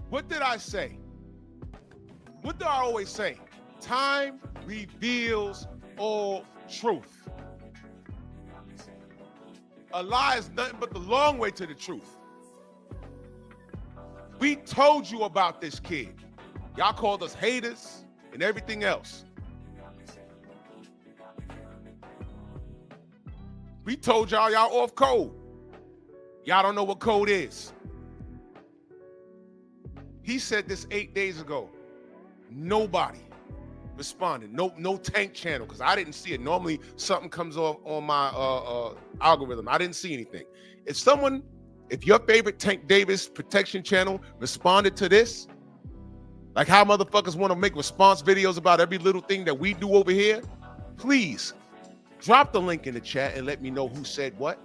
What did I say? What do I always say? Time reveals all truth. A lie is nothing but the long way to the truth. We told you about this kid. Y'all called us haters and everything else. We told y'all off code. Y'all don't know what code is. He said this 8 days ago. Nobody responded. No Tank channel, because I didn't see it. Normally something comes off on my algorithm. I didn't see anything. If your favorite Tank Davis protection channel responded to this, like how motherfuckers want to make response videos about every little thing that we do over here, please drop the link in the chat and let me know who said what.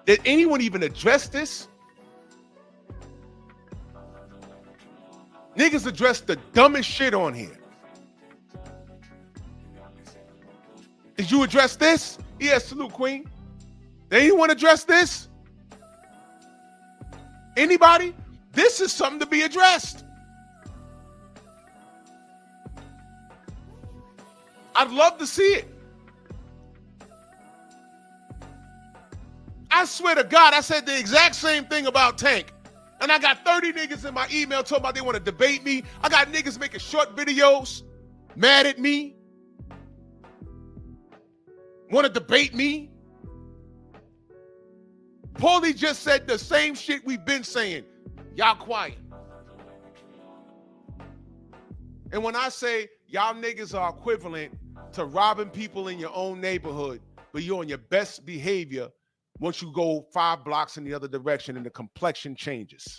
Did anyone even address this? Niggas address the dumbest shit on here. Did you address this? Yes, salute, Queen. Did anyone address this? Anybody? This is something to be addressed. I'd love to see it. I swear to God, I said the exact same thing about Tank. And I got 30 niggas in my email talking about they want to debate me. I got niggas making short videos, mad at me, want to debate me. Paulie just said the same shit we've been saying. Y'all quiet. And when I say y'all niggas are equivalent to robbing people in your own neighborhood, but you're on your best behavior once you go 5 blocks in the other direction and the complexion changes.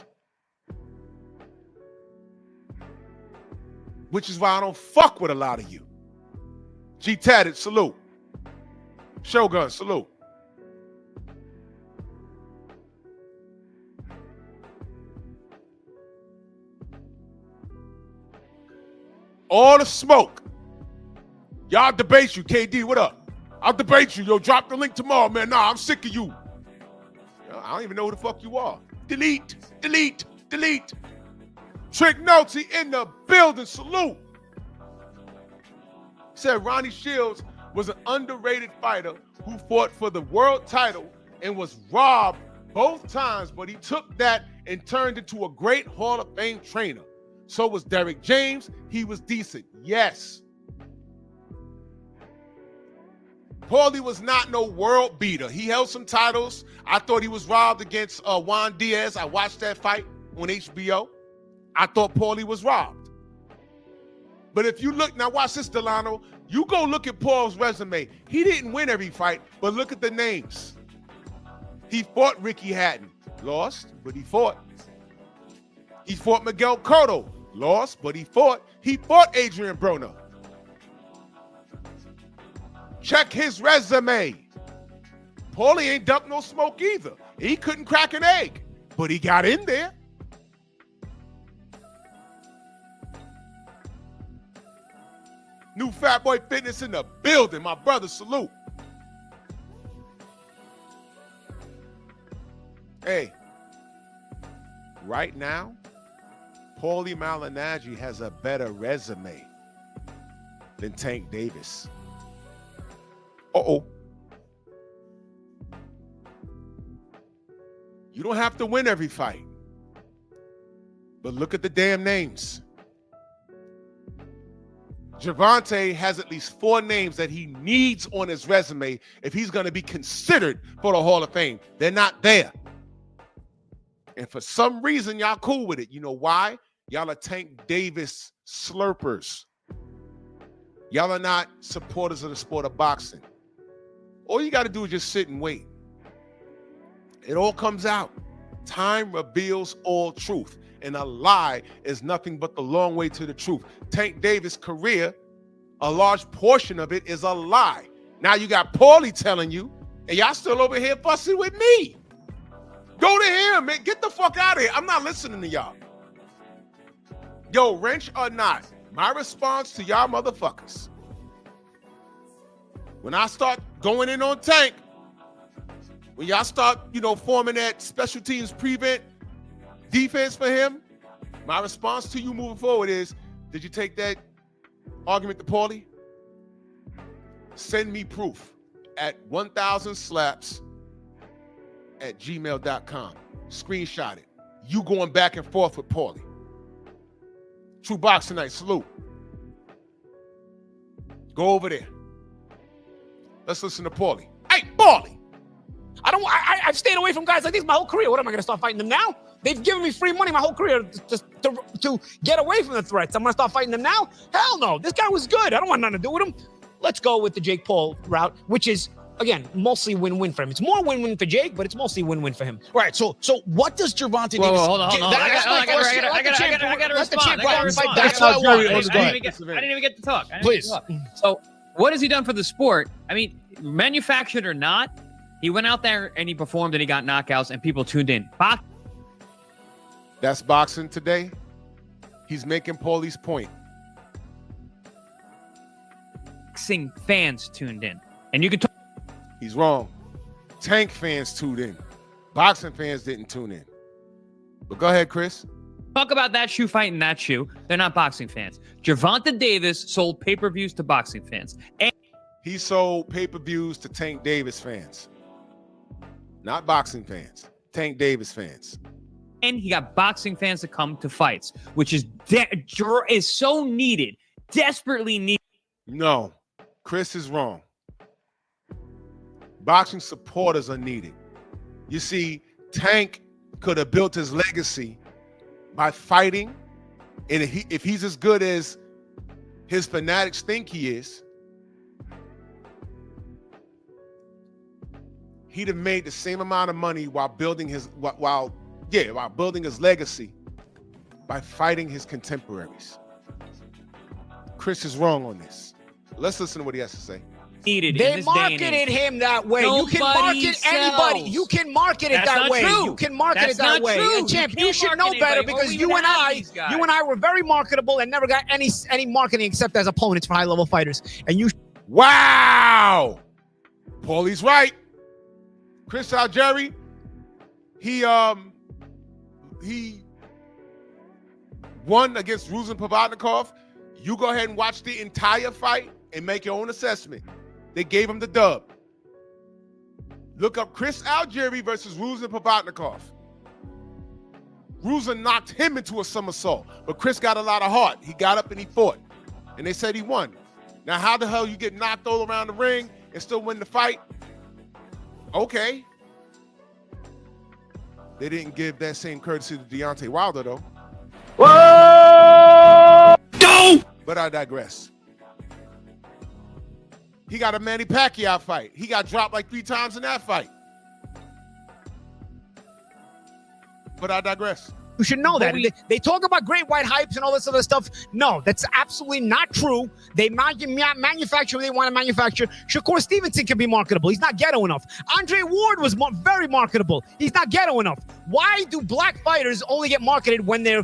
Which is why I don't fuck with a lot of you. G-Tatted, salute. Shogun, salute. All the smoke. Y'all debate you. KD, what up? I'll debate you. Yo, drop the link tomorrow, man. Nah, I'm sick of you. I don't even know who the fuck you are. Delete, delete, delete. Trick Notes, he in the building. Salute. Said Ronnie Shields was an underrated fighter who fought for the world title and was robbed both times, but he took that and turned into a great Hall of Fame trainer. So was Derek James. He was decent. Yes. Paulie was not no world beater. He held some titles. I thought he was robbed against Juan Diaz. I watched that fight on HBO. I thought Paulie was robbed. But if you look, now watch this, Delano. You go look at Paul's resume. He didn't win every fight, but look at the names. He fought Ricky Hatton. Lost, but he fought. He fought Miguel Cotto. Lost, but he fought. He fought Adrian Broner. Check his resume. Paulie ain't ducked no smoke either. He couldn't crack an egg, but he got in there. New Fat Boy Fitness in the building. My brother, salute. Hey, right now, Paulie Malignaggi has a better resume than Tank Davis. Uh-oh. You don't have to win every fight. But look at the damn names. Gervonta has at least 4 names that he needs on his resume if he's going to be considered for the Hall of Fame. They're not there. And for some reason, y'all cool with it. You know why? Y'all are Tank Davis slurpers. Y'all are not supporters of the sport of boxing. All you got to do is just sit and wait. It all comes out. Time reveals all truth. And a lie is nothing but the long way to the truth. Tank Davis' career, a large portion of it is a lie. Now you got Paulie telling you, and y'all still over here fussing with me. Go to him, man. Get the fuck out of here. I'm not listening to y'all. Yo, wrench or not, my response to y'all motherfuckers, when I start going in on Tank, when y'all start, forming that special teams prevent defense for him, my response to you moving forward is, did you take that argument to Paulie? Send me proof at 1000slaps@gmail.com. Screenshot it. You going back and forth with Paulie. True Boxing Night, salute. Go over there. Let's listen to Paulie. Hey, Paulie. I I've stayed away from guys like these my whole career. What am I going to start fighting them now? They've given me free money my whole career just to get away from the threats. I'm going to start fighting them now? Hell no. This guy was good. I don't want nothing to do with him. Let's go with the Jake Paul route, which is, again, mostly win-win for him. It's more win-win for Jake, but it's mostly win-win for him. Right. So what does Gervonta Davis? Whoa, hold on. I gotta respond. That's what I want. I didn't even get to talk. Please. So, what has he done for the sport? I mean, manufactured or not, he went out there and he performed and he got knockouts and people tuned in. That's boxing today. He's making Paulie's point. Boxing fans tuned in, and you can talk. He's wrong. Tank fans tuned in. Boxing fans didn't tune in. But go ahead, Chris. Talk about that shoe fighting that shoe. They're not boxing fans. Gervonta Davis sold pay-per-views to boxing fans. And He sold pay-per-views to Tank Davis fans. Not boxing fans. Tank Davis fans. and he got boxing fans to come to fights, which is so needed, desperately needed. No, Chris is wrong. Boxing supporters are needed. You see, Tank could have built his legacy by fighting, and if he's as good as his fanatics think he is, he'd have made the same amount of money while building his legacy by fighting his contemporaries. Chris is wrong on this. Let's listen to what he has to say. They marketed him that way. You can market anybody. You can market it that way. You can market it that way. And champ, you should know better because you and I were very marketable and never got any marketing except as opponents for high-level fighters. And you. Wow, Paulie's right. Chris Algieri, he won against Ruslan Provodnikov. You go ahead and watch the entire fight and make your own assessment. They gave him the dub. Look up Chris Algieri versus Ruslan Provodnikov. Ruslan knocked him into a somersault, but Chris got a lot of heart. He got up and he fought, and they said he won. Now, how the hell you get knocked all around the ring and still win the fight? Okay. They didn't give that same courtesy to Deontay Wilder, though. Whoa! No! But I digress. He got a Manny Pacquiao fight. He got dropped like 3 times in that fight. But I digress. You should know that. They talk about great white hypes and all this other stuff. No, that's absolutely not true. They manufacture what they want to manufacture. Shakur Stevenson can be marketable. He's not ghetto enough. Andre Ward was very marketable. He's not ghetto enough. Why do black fighters only get marketed when they're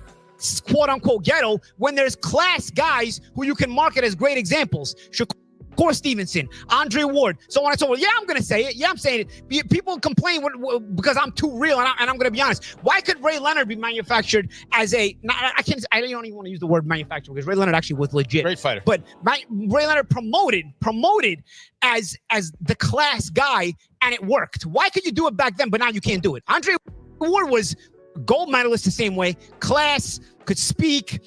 quote-unquote ghetto, when there's class guys who you can market as great examples? Shakur Stevenson, Andre Ward, so on and so forth. Yeah, I'm going to say it. Yeah, I'm saying it. People complain because I'm too real, and I'm going to be honest. Why could Ray Leonard be manufactured as a... I don't even want to use the word manufactured because Ray Leonard actually was legit. Great fighter. But Ray Leonard promoted as the class guy, and it worked. Why could you do it back then, but now you can't do it? Andre Ward was gold medalist the same way. Class, could speak,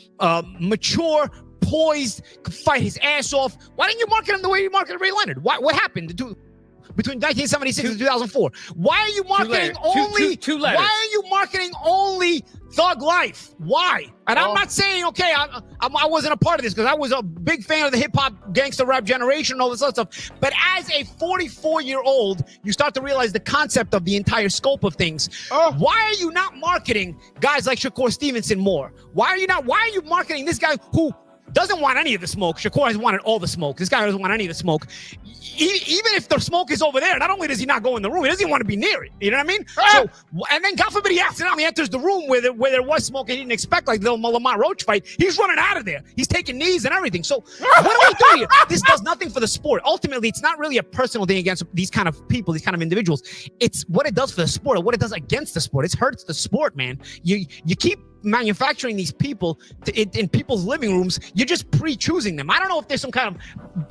mature, poised, could fight his ass off. Why didn't you market him the way you marketed Ray Leonard? What happened between 1976 and 2004? Why are you marketing Why are you marketing only Thug Life? Why? And I'm not saying, okay, I wasn't a part of this because I was a big fan of the hip-hop gangster rap generation and all this other stuff. But as a 44-year-old, you start to realize the concept of the entire scope of things. Why are you not marketing guys like Shakur Stevenson more? Why are you marketing this guy who doesn't want any of the smoke? Shakur has wanted all the smoke. This guy doesn't want any of the smoke. Even if the smoke is over there, not only does he not go in the room, he doesn't even want to be near it. You know what I mean? So, and then God forbid he accidentally enters the room where there was smoke and he didn't expect, like the Lamar Roach fight. He's running out of there. He's taking knees and everything. So what do we do here? This does nothing for the sport. Ultimately, it's not really a personal thing against these kind of people, these kind of individuals. It's what it does for the sport or what it does against the sport. It hurts the sport, man. You keep manufacturing these people in people's living rooms. You're just pre-choosing them. I don't know if there's some kind of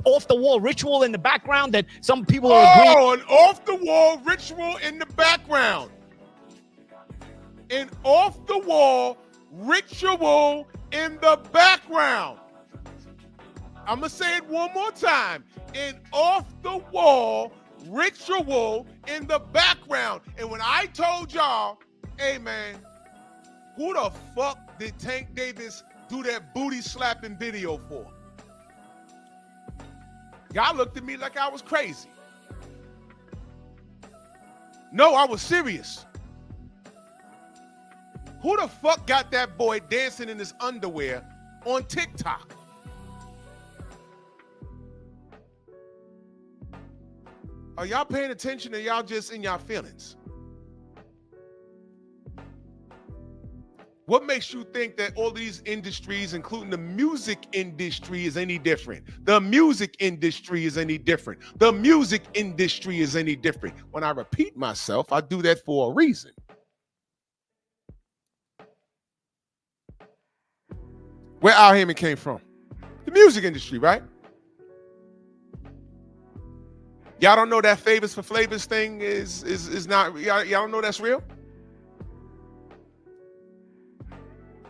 off-the-wall ritual in the background that some people are agreeing. Oh, an off-the-wall ritual in the background. An off-the-wall ritual in the background. I'm going to say it one more time. An off-the-wall ritual in the background. And when I told y'all, hey man, who the fuck did Tank Davis do that booty slapping video for? Y'all looked at me like I was crazy. No, I was serious. Who the fuck got that boy dancing in his underwear on TikTok? Are y'all paying attention or y'all just in y'all feelings? What makes you think that all these industries, including the music industry, is any different? The music industry is any different. The music industry is any different. When I repeat myself, I do that for a reason. Where Al Heyman came from? The music industry, right? Y'all don't know that Favors for Flavors thing is not, y'all don't know that's real?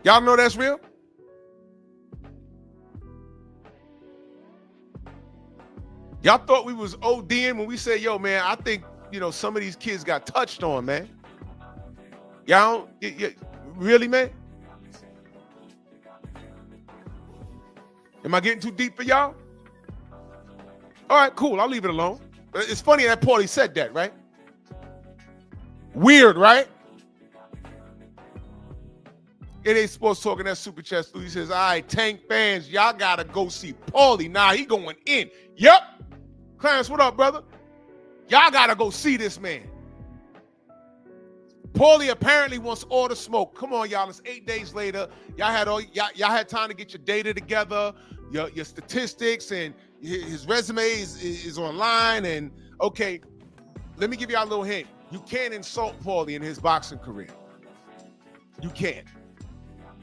Y'all know that's real? Y'all thought we was ODing when we said, yo, man, I think, some of these kids got touched on, man. Y'all don't, really, man? Am I getting too deep for y'all? All right, cool. I'll leave it alone. It's funny that Paulie said that, right? Weird, right? It ain't sports talking that super chat. He says, all right, Tank fans, y'all gotta go see Paulie. Nah, he going in. Yep. Clarence, what up, brother? Y'all gotta go see this man. Paulie apparently wants all the smoke. Come on, y'all. It's 8 days later. Y'all had time to get your data together, your statistics, and his resume is online. And okay, let me give y'all a little hint. You can't insult Paulie in his boxing career. You can't.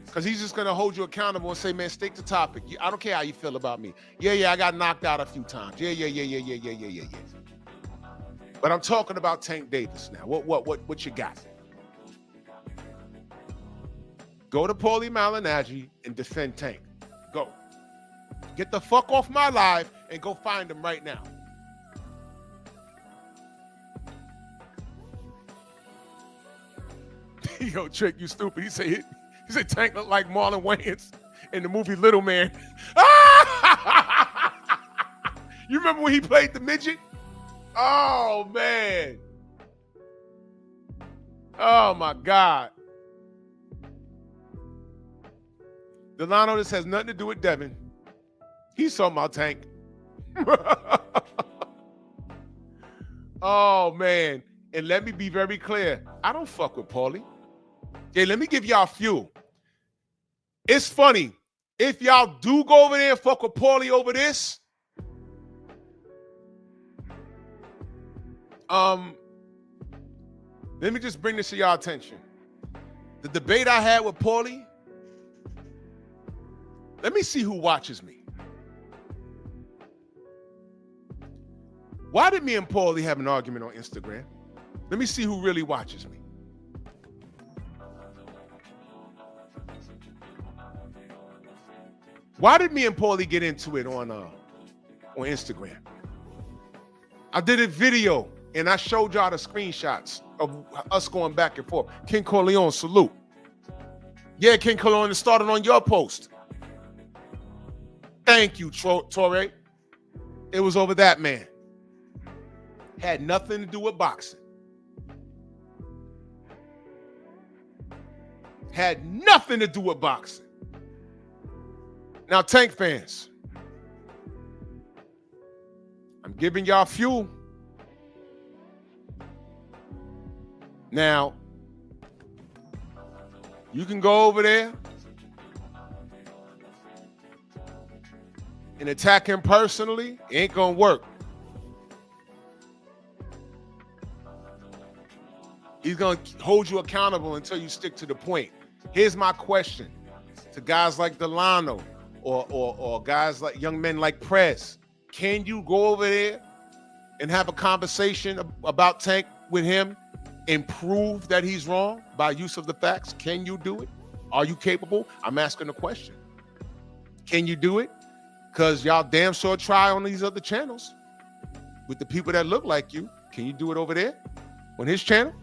Because he's just going to hold you accountable and say, man, stick to topic. I don't care how you feel about me. Yeah, I got knocked out a few times. Yeah. But I'm talking about Tank Davis now. What you got? Go to Paulie Malignaggi and defend Tank. Go. Get the fuck off my live and go find him right now. Yo, Trick, you stupid. He said Tank looked like Marlon Wayans in the movie Little Man. You remember when he played the midget? Oh, man. Oh, my God. Delano, this has nothing to do with Devin. He's talking about Tank. Oh, man. And let me be very clear. I don't fuck with Paulie. Yeah, let me give y'all fuel. It's funny. If y'all do go over there and fuck with Paulie over this, let me just bring this to y'all attention. The debate I had with Paulie, let me see who watches me. Why did me and Paulie have an argument on Instagram? Let me see who really watches me. Why did me and Paulie get into it on Instagram? I did a video and I showed y'all the screenshots of us going back and forth. King Corleone, salute. Yeah, King Corleone, it started on your post. Thank you, Torre. It was over that man. Had nothing to do with boxing. Had nothing to do with boxing. Now, Tank fans, I'm giving y'all fuel. Now, you can go over there and attack him personally. It ain't gonna work. He's gonna hold you accountable until you stick to the point. Here's my question to guys like Delano or guys like young men like Prez. Can you go over there and have a conversation about Tank with him and prove that he's wrong by use of the facts? Can you do it? Are you capable? I'm asking the question. Can you do it? Because y'all damn sure try on these other channels. with the people that look like you. Can you do it over there on his channel?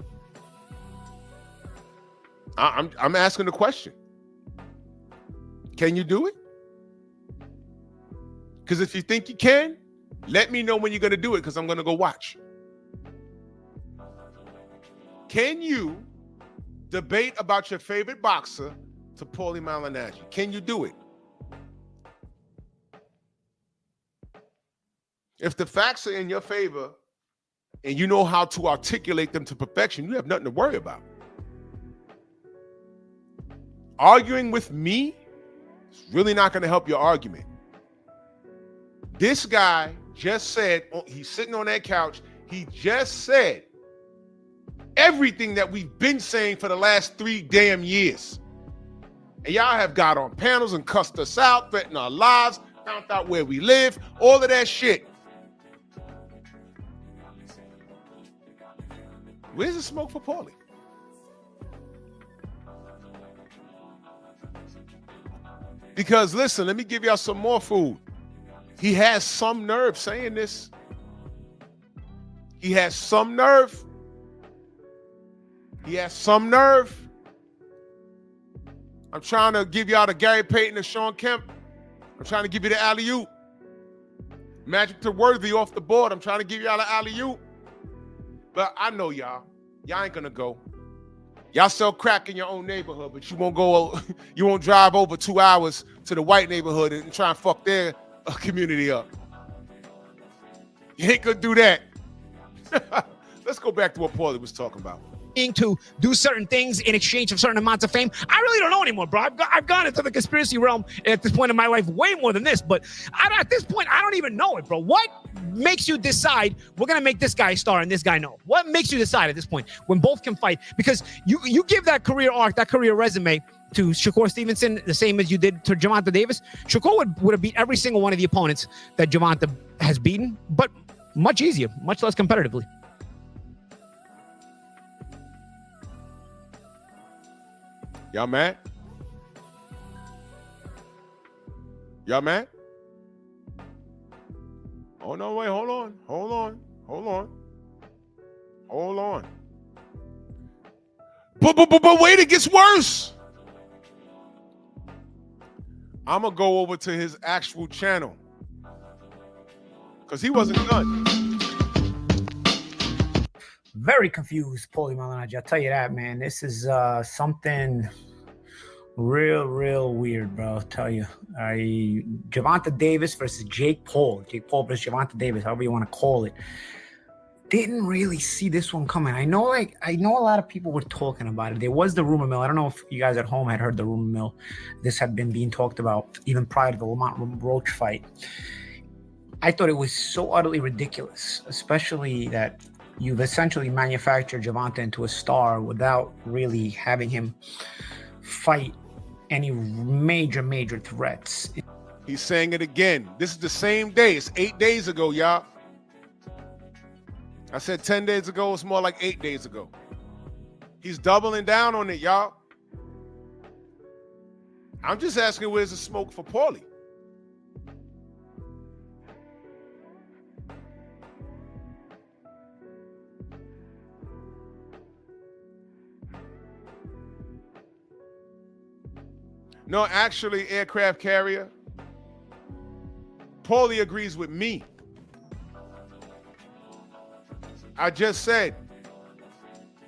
I'm asking the question. Can you do it? Because if you think you can, let me know when you're going to do it, because I'm going to go watch. Can you debate about your favorite boxer to Paulie Malignaggi? Can you do it? If the facts are in your favor and you know how to articulate them to perfection, you have nothing to worry about. Arguing with me is really not going to help your argument. This guy just said, he's sitting on that couch, he just said everything that we've been saying for the last 3 damn years. And y'all have got on panels and cussed us out, threatened our lives, found out where we live, all of that shit. Where's the smoke for Paulie? Because listen, let me give y'all some more food. He has some nerve saying this. He has some nerve. He has some nerve. I'm trying to give y'all the Gary Payton and Sean Kemp. I'm trying to give you the alley-oop. Magic to Worthy off the board. I'm trying to give y'all the alley-oop. But I know y'all. Y'all ain't gonna go. Y'all sell crack in your own neighborhood, but you won't go. You won't drive over 2 hours to the white neighborhood and try and fuck their community up. You ain't gonna do that. Let's go back to what Paulie was talking about. To do certain things in exchange for certain amounts of fame. I really don't know anymore, bro. I've gone into the conspiracy realm at this point in my life way more than this, but at this point, I don't even know it, bro. What makes you decide we're going to make this guy a star and this guy no? What makes you decide at this point when both can fight? Because you give that career arc, that career resume to Shakur Stevenson the same as you did to Gervonta Davis. Shakur would have beat every single one of the opponents that Gervonta has beaten, but much easier, much less competitively. Y'all mad? Y'all mad? Oh, no, wait, hold on. But wait, it gets worse. I'm going to go over to his actual channel because he wasn't done. Very confused, Paulie Malignaggi. I'll tell you that, man. This is something real weird, bro. I'll tell you. Gervonta Davis versus Jake Paul. Jake Paul versus Gervonta Davis, however you want to call it. Didn't really see this one coming. I know a lot of people were talking about it. There was the rumor mill. I don't know if you guys at home had heard the rumor mill. This had been being talked about even prior to the Roach fight. I thought it was so utterly ridiculous, especially that you've essentially manufactured Gervonta into a star without really having him fight any major threats. He's saying it again. This is the same day. It's 8 days ago, y'all. I said 10 days ago. It's more like 8 days ago. He's doubling down on it, y'all. I'm just asking, where's the smoke for Paulie? No, actually, aircraft carrier, Paulie agrees with me. I just said,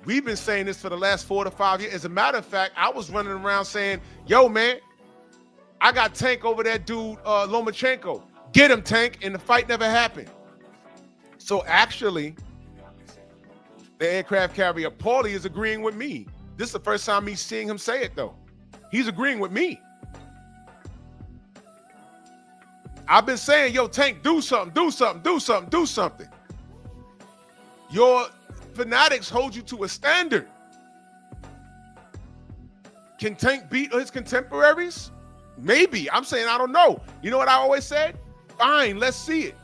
we've been saying this for the last 4 to 5 years. As a matter of fact, I was running around saying, yo, man, I got Tank over that dude, Lomachenko. Get him, Tank, and the fight never happened. So actually, the aircraft carrier, Paulie, is agreeing with me. This is the first time me seeing him say it, though. He's agreeing with me. I've been saying, yo, Tank, do something. Your fanatics hold you to a standard. Can Tank beat his contemporaries? Maybe. I'm saying I don't know. You know what I always said? Fine, let's see it.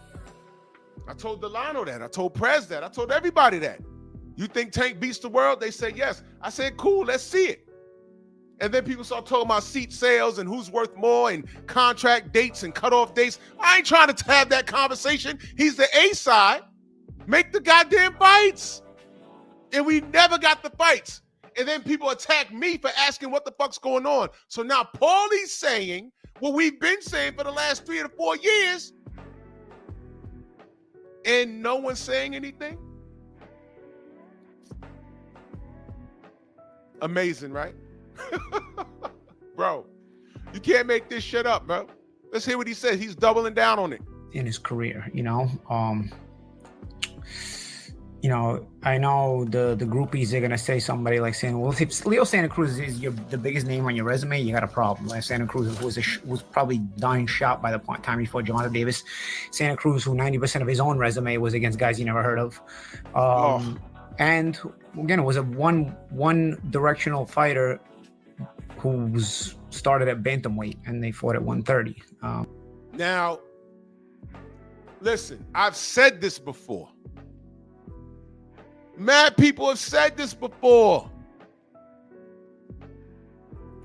I told Delano that. I told Prez that. I told everybody that. You think Tank beats the world? They said yes. I said, cool, let's see it. And then people start talking about seat sales and who's worth more and contract dates and cutoff dates. I ain't trying to have that conversation. He's the A side. Make the goddamn fights. And we never got the fights. And then people attack me for asking what the fuck's going on. So now Paulie's saying what we've been saying for the last 3 to 4 years. And no one's saying anything? Amazing, right? Bro, you can't make this shit up, bro. Let's hear what he says. He's doubling down on it. In his career, I know the groupies are gonna say somebody like saying, well, if Leo Santa Cruz is the biggest name on your resume, you got a problem. Like Santa Cruz was probably dying shot by the time before Jonathan Davis. Santa Cruz, who 90% of his own resume was against guys you never heard of, and again, was a one directional fighter who started at bantamweight and they fought at 130. Now, listen, I've said this before. Mad people have said this before.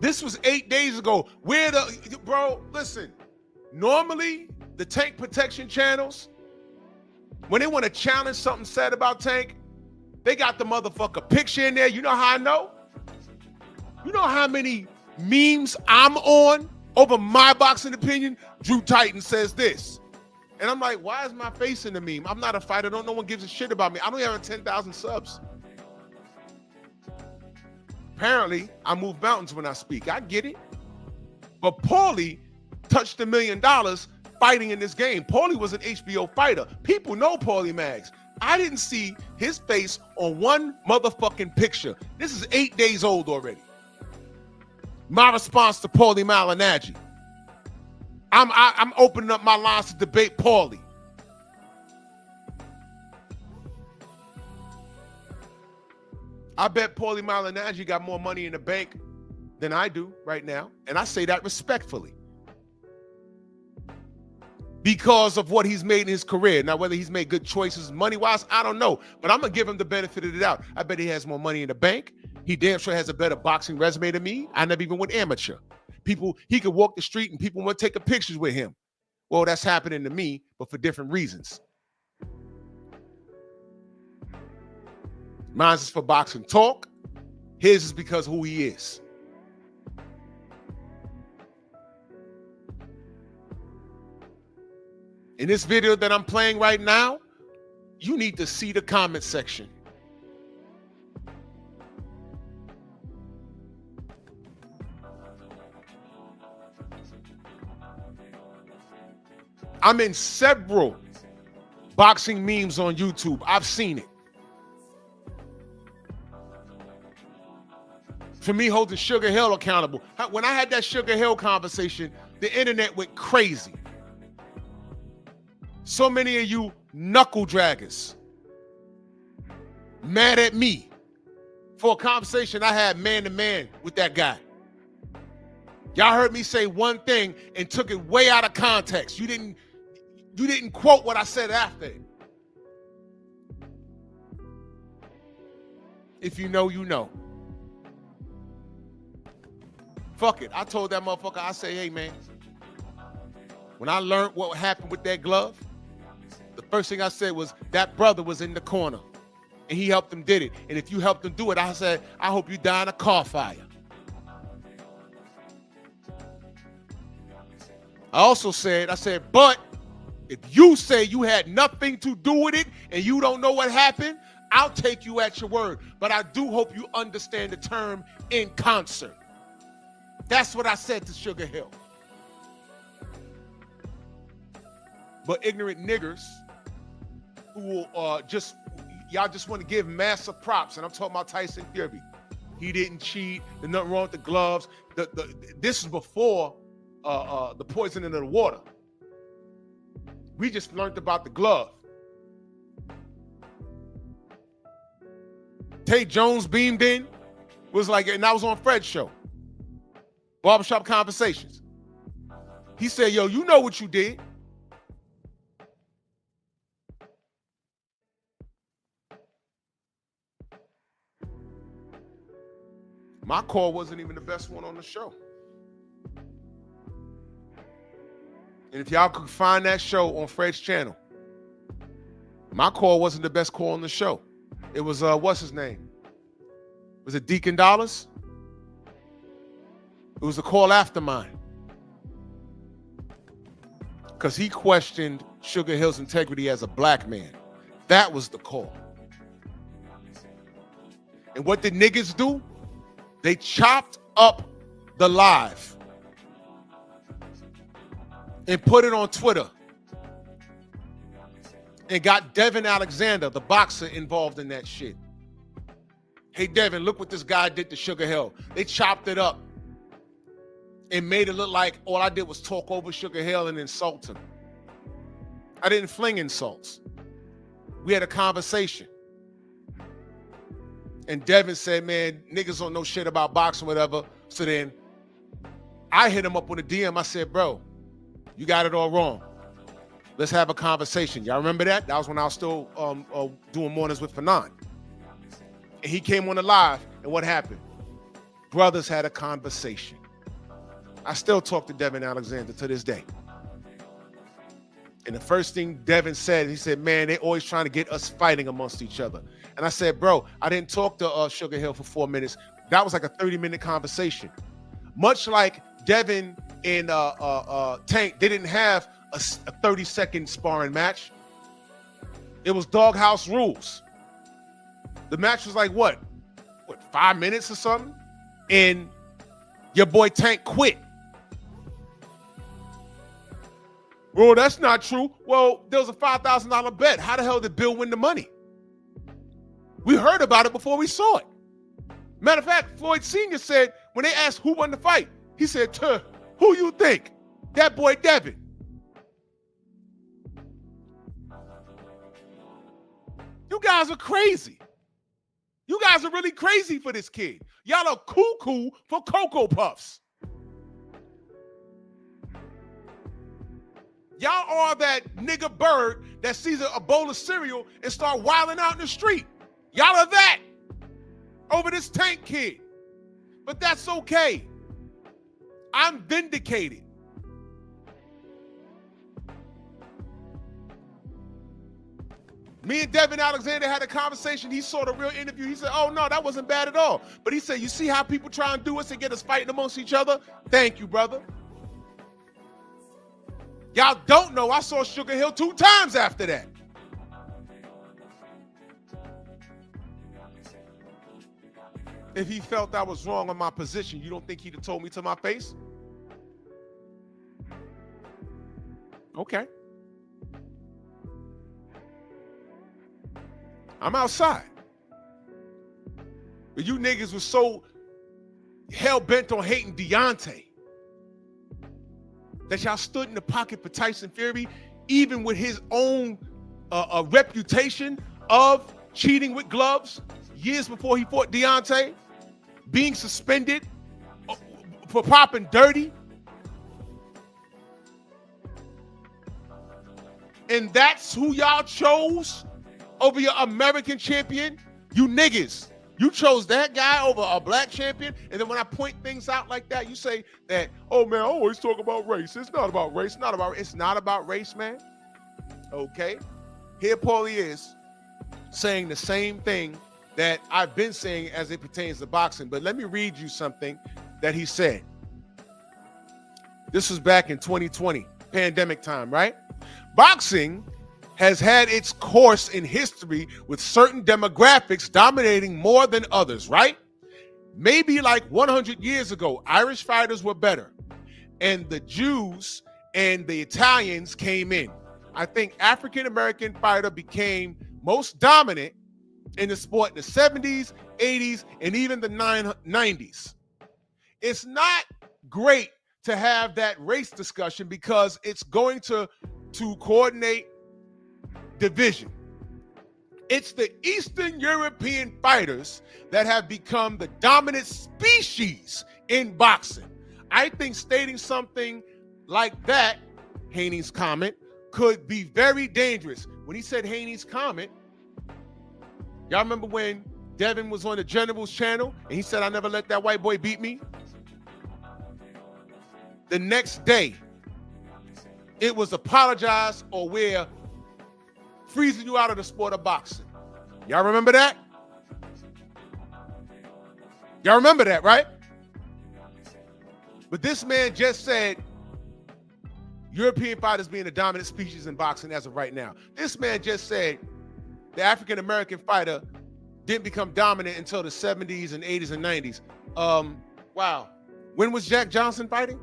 This was 8 days ago. Bro, listen. Normally, the Tank Protection channels, when they want to challenge something said about Tank, they got the motherfucker picture in there. You know how I know? You know how many memes I'm on over my boxing opinion? Drew Titan says this. And I'm like, why is my face in the meme? I'm not a fighter. No one gives a shit about me. I don't even have 10,000 subs. Apparently, I move mountains when I speak. I get it. But Paulie touched $1 million fighting in this game. Paulie was an HBO fighter. People know Paulie Mags. I didn't see his face on one motherfucking picture. This is 8 days old already. My response to Paulie Malignaggi. I'm opening up my lines to debate Paulie. I bet Paulie Malignaggi got more money in the bank than I do right now. And I say that respectfully. Because of what he's made in his career. Now, whether he's made good choices money-wise, I don't know. But I'm going to give him the benefit of the doubt. I bet he has more money in the bank. He damn sure has a better boxing resume than me. I never even went amateur. He could walk the street and people want to take pictures with him. Well, that's happening to me, but for different reasons. Mine's is for boxing talk. His is because who he is. In this video that I'm playing right now, you need to see the comment section. I'm in several boxing memes on YouTube. I've seen it. For me, holding Sugar Hill accountable. When I had that Sugar Hill conversation, the internet went crazy. So many of you knuckle draggers mad at me for a conversation I had man to man with that guy. Y'all heard me say one thing and took it way out of context. You didn't quote what I said after it. If you know, you know. Fuck it. I told that motherfucker, I say, hey man, when I learned what happened with that glove, the first thing I said was that brother was in the corner and he helped him did it. And if you helped him do it, I said, I hope you die in a car fire. I also said, but if you say you had nothing to do with it and you don't know what happened, I'll take you at your word. But I do hope you understand the term in concert. That's what I said to Sugar Hill. But ignorant niggers who will y'all just want to give massive props, and I'm talking about Tyson Fury. He didn't cheat. There's nothing wrong with the gloves. This is before the poisoning of the water. We just learned about the glove. Tate Jones beamed in, was like, and I was on Fred's show, Barbershop Conversations. He said, yo, you know what you did. My call wasn't even the best one on the show. And if y'all could find that show on Fred's channel, My call wasn't the best call on the show. It was what's his name? Was it Deacon Dollars? It was a call after mine. Because he questioned Sugar Hill's integrity as a black man. That was the call. And what did niggas do? They chopped up the live and put it on Twitter and got Devin Alexander, the boxer, involved in that shit. Hey, Devin, look what this guy did to Sugar Hill. They chopped it up and made it look like all I did was talk over Sugar Hill and insult him. I didn't fling insults. We had a conversation. And Devin said, man, niggas don't know shit about boxing, whatever. So then I hit him up with a DM. I said, bro, you got it all wrong. Let's have a conversation. Y'all remember that? That was when I was still doing mornings with Fanon. And he came on the live, and what happened? Brothers had a conversation. I still talk to Devin Alexander to this day. And the first thing Devin said, he said, man, they always trying to get us fighting amongst each other. And I said, bro, I didn't talk to Sugar Hill for 4 minutes. That was like a 30-minute conversation. Much like Devin and Tank, they didn't have a 30-second sparring match. It was doghouse rules. The match was like, what, 5 minutes or something? And your boy Tank quit. Bro, that's not true. Well, there was a $5,000 bet. How the hell did Bill win the money? We heard about it before we saw it. Matter of fact, Floyd Sr. said, when they asked who won the fight, he said, who you think? That boy Devin. You guys are crazy. You guys are really crazy for this kid. Y'all are cuckoo for Cocoa Puffs. Y'all are that nigga bird that sees a bowl of cereal and start wilding out in the street. Y'all are that over this Tank kid. But that's okay. I'm vindicated. Me and Devin Alexander had a conversation. He saw the real interview. He said, oh, no, that wasn't bad at all. But he said, you see how people try and do us and get us fighting amongst each other? Thank you, brother. Y'all don't know I saw Sugar Hill 2 times after that. If he felt I was wrong on my position, you don't think he'd have told me to my face? Okay. I'm outside. But you niggas was so hell-bent on hating Deontay that y'all stood in the pocket for Tyson Fury, even with his own reputation of cheating with gloves years before he fought Deontay, being suspended for popping dirty. And that's who y'all chose over your American champion? You niggas. You chose that guy over a black champion, and then when I point things out like that, you say that, oh man, I always talk about race. It's not about race. It's not about race, man. Okay? Here Paulie is saying the same thing that I've been saying as it pertains to boxing. But let me read you something that he said. This was back in 2020, pandemic time, right? Boxing has had its course in history with certain demographics dominating more than others, right? Maybe like 100 years ago, Irish fighters were better, and the Jews and the Italians came in. I think African-American fighter became most dominant in the sport in the 70s, 80s, and even the 90s. It's not great to have that race discussion because it's going to coordinate division. It's the Eastern European fighters that have become the dominant species in boxing. I think stating something like that, Haney's comment, could be very dangerous. When he said Haney's comment, y'all remember when Devin was on the General's channel and he said, I never let that white boy beat me? The next day, it was apologize or wear freezing you out of the sport of boxing. Y'all remember that? Y'all remember that, right? But this man just said European fighters being the dominant species in boxing as of right now. This man just said the African-American fighter didn't become dominant until the 70s and 80s and 90s. Wow. When was Jack Johnson fighting?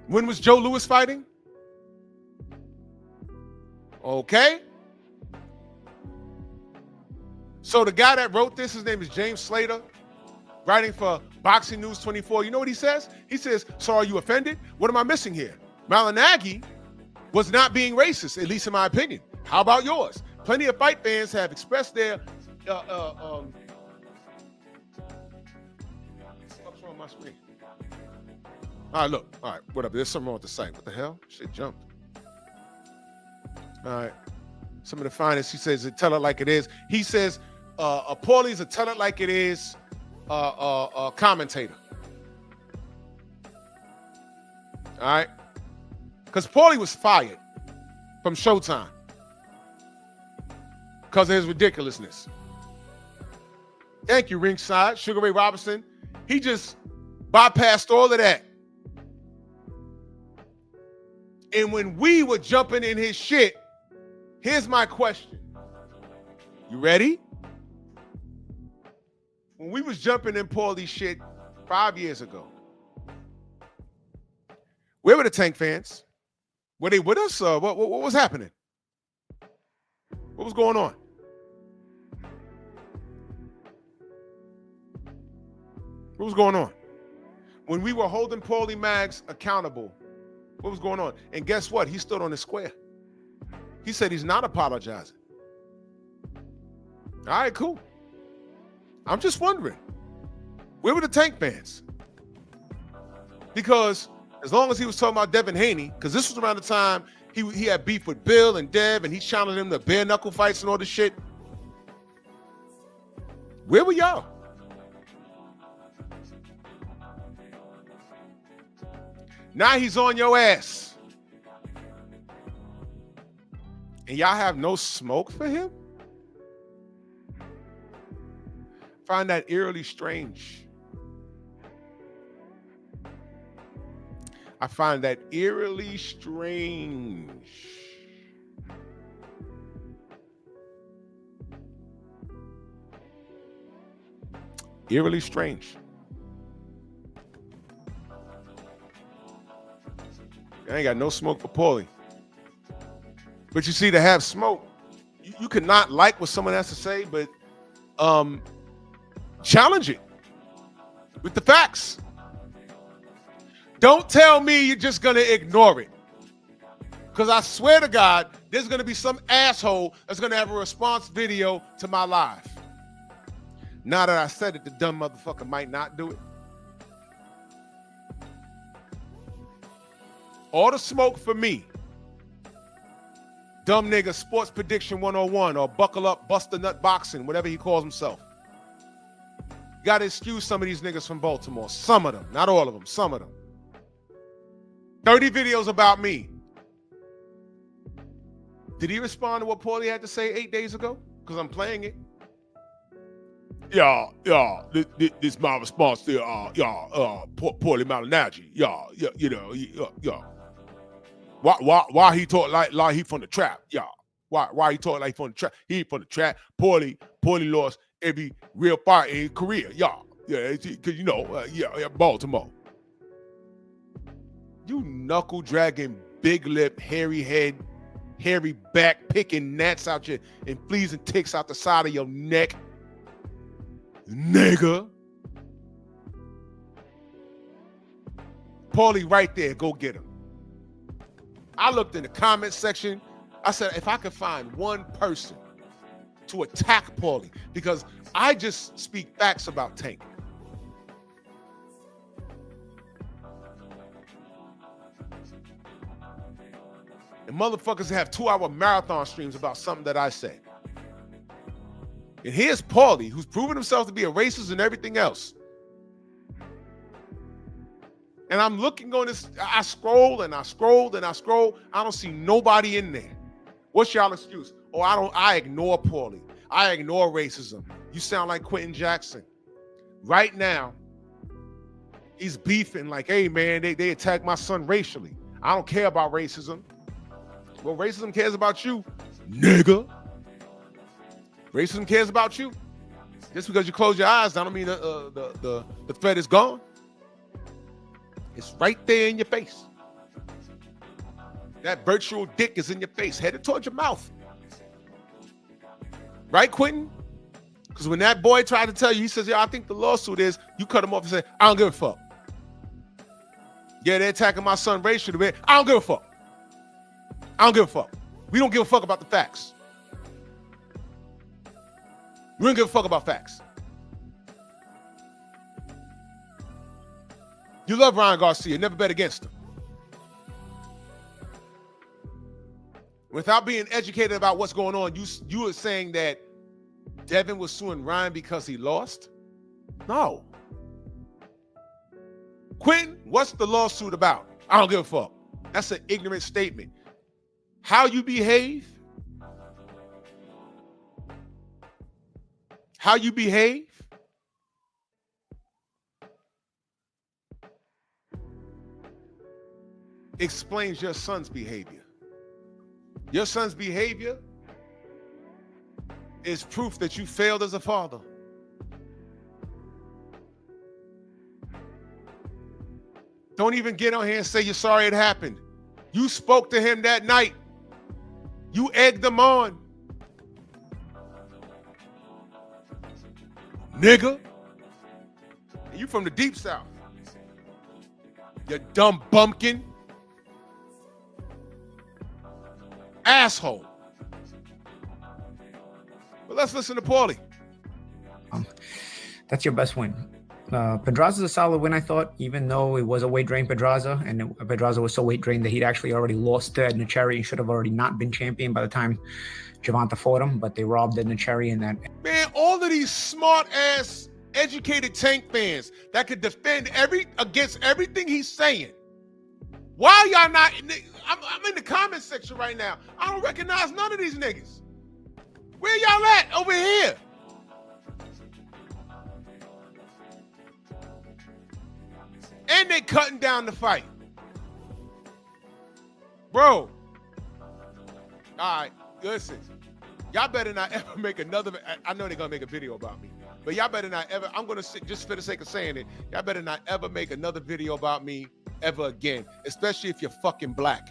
When was Joe Louis fighting? Okay. So the guy that wrote this, his name is James Slater, writing for Boxing News 24. You know what he says? He says, so are you offended? What am I missing here? Malignaggi was not being racist, at least in my opinion. How about yours? Plenty of fight fans have expressed their what's wrong with my screen? All right, look. All right, whatever. There's something wrong with the site. What the hell? Shit jumped. All right. Some of the finest, he says, tell it like it is. He says, Paulie's a tell it like it is commentator. All right? Because Paulie was fired from Showtime because of his ridiculousness. Thank you, Ringside. Sugar Ray Robinson. He just bypassed all of that. And when we were jumping in his shit, here's my question. You ready? When we was jumping in Paulie's shit 5 years ago, where were the Tank fans? Were they with us? What was happening? What was going on? What was going on? When we were holding Paulie Maggs accountable, what was going on? And guess what? He stood on the square. He said he's not apologizing. All right, cool. I'm just wondering, where were the Tank fans? Because as long as he was talking about Devin Haney, because this was around the time he had beef with Bill and Dev, and he challenged him to bare knuckle fights and all this shit. Where were y'all? Now he's on your ass. And y'all have no smoke for him? Find that eerily strange. I find that eerily strange. Eerily strange. I ain't got no smoke for Paulie. But you see, to have smoke, you could not like what someone has to say, but challenge it with the facts. Don't tell me you're just going to ignore it. Because I swear to God, there's going to be some asshole that's going to have a response video to my live. Now that I said it, the dumb motherfucker might not do it. All the smoke for me. Dumb nigga sports prediction 101 or buckle up, bust the nut boxing, whatever he calls himself. You got to excuse some of these niggas from Baltimore. Some of them, not all of them, some of them. 30 videos about me. Did he respond to what Paulie had to say 8 days ago? Because I'm playing it. This my response to Paulie Malignaggi. Why he talk like he from the trap? Why he talk like he from the trap? He ain't from the trap. Paulie lost every real fight in his career. Because Baltimore. You knuckle dragging, big lip, hairy head, hairy back, picking gnats out your and fleas and ticks out the side of your neck. Nigga. Paulie right there, go get him. I looked in the comment section. I said, if I could find one person to attack Paulie, because I just speak facts about Tank. And motherfuckers have 2-hour marathon streams about something that I say. And here's Paulie, who's proven himself to be a racist and everything else. And I'm looking on this, I scroll and I scrolled and I scroll. I don't see nobody in there. What's y'all excuse? Oh, I ignore Paulie. I ignore racism. You sound like Quentin Jackson. Right now, he's beefing like, hey man, they attacked my son racially. I don't care about racism. Well, racism cares about you, nigga. Racism cares about you. Just because you close your eyes, I don't mean the threat is gone. It's right there in your face. That virtual dick is in your face, headed towards your mouth. Right, Quentin? Because when that boy tried to tell you, he says, I think the lawsuit is, you cut him off and say, I don't give a fuck. Yeah, they're attacking my son racially. I don't give a fuck. I don't give a fuck. We don't give a fuck about the facts. We don't give a fuck about facts. You love Ryan Garcia, never bet against him. Without being educated about what's going on, you were saying that Devin was suing Ryan because he lost? No. Quentin, what's the lawsuit about? I don't give a fuck. That's an ignorant statement. How you behave, explains your son's behavior. Your son's behavior is proof that you failed as a father. Don't even get on here and say you're sorry it happened. You spoke to him that night. You egged him on. Nigga. And you from the deep south. You dumb bumpkin. Asshole. But let's listen to Paulie. That's your best win. Pedraza's a solid win, I thought, even though it was a weight drain Pedraza, and Pedraza was so weight drained that he'd actually already lost to Edna Cherry and should have already not been champion by the time Gervonta fought him, but they robbed Edna Cherry in that. Man, all of these smart-ass, educated Tank fans that could defend against everything he's saying. Why y'all not? I'm in the comment section right now. I don't recognize none of these niggas. Where y'all at over here? And they cutting down the fight. Bro. All right, listen. Y'all better not ever make another, I know they're gonna make a video about me, but y'all better not ever, I'm gonna say, just for the sake of saying it, y'all better not ever make another video about me ever again, especially if you're fucking black.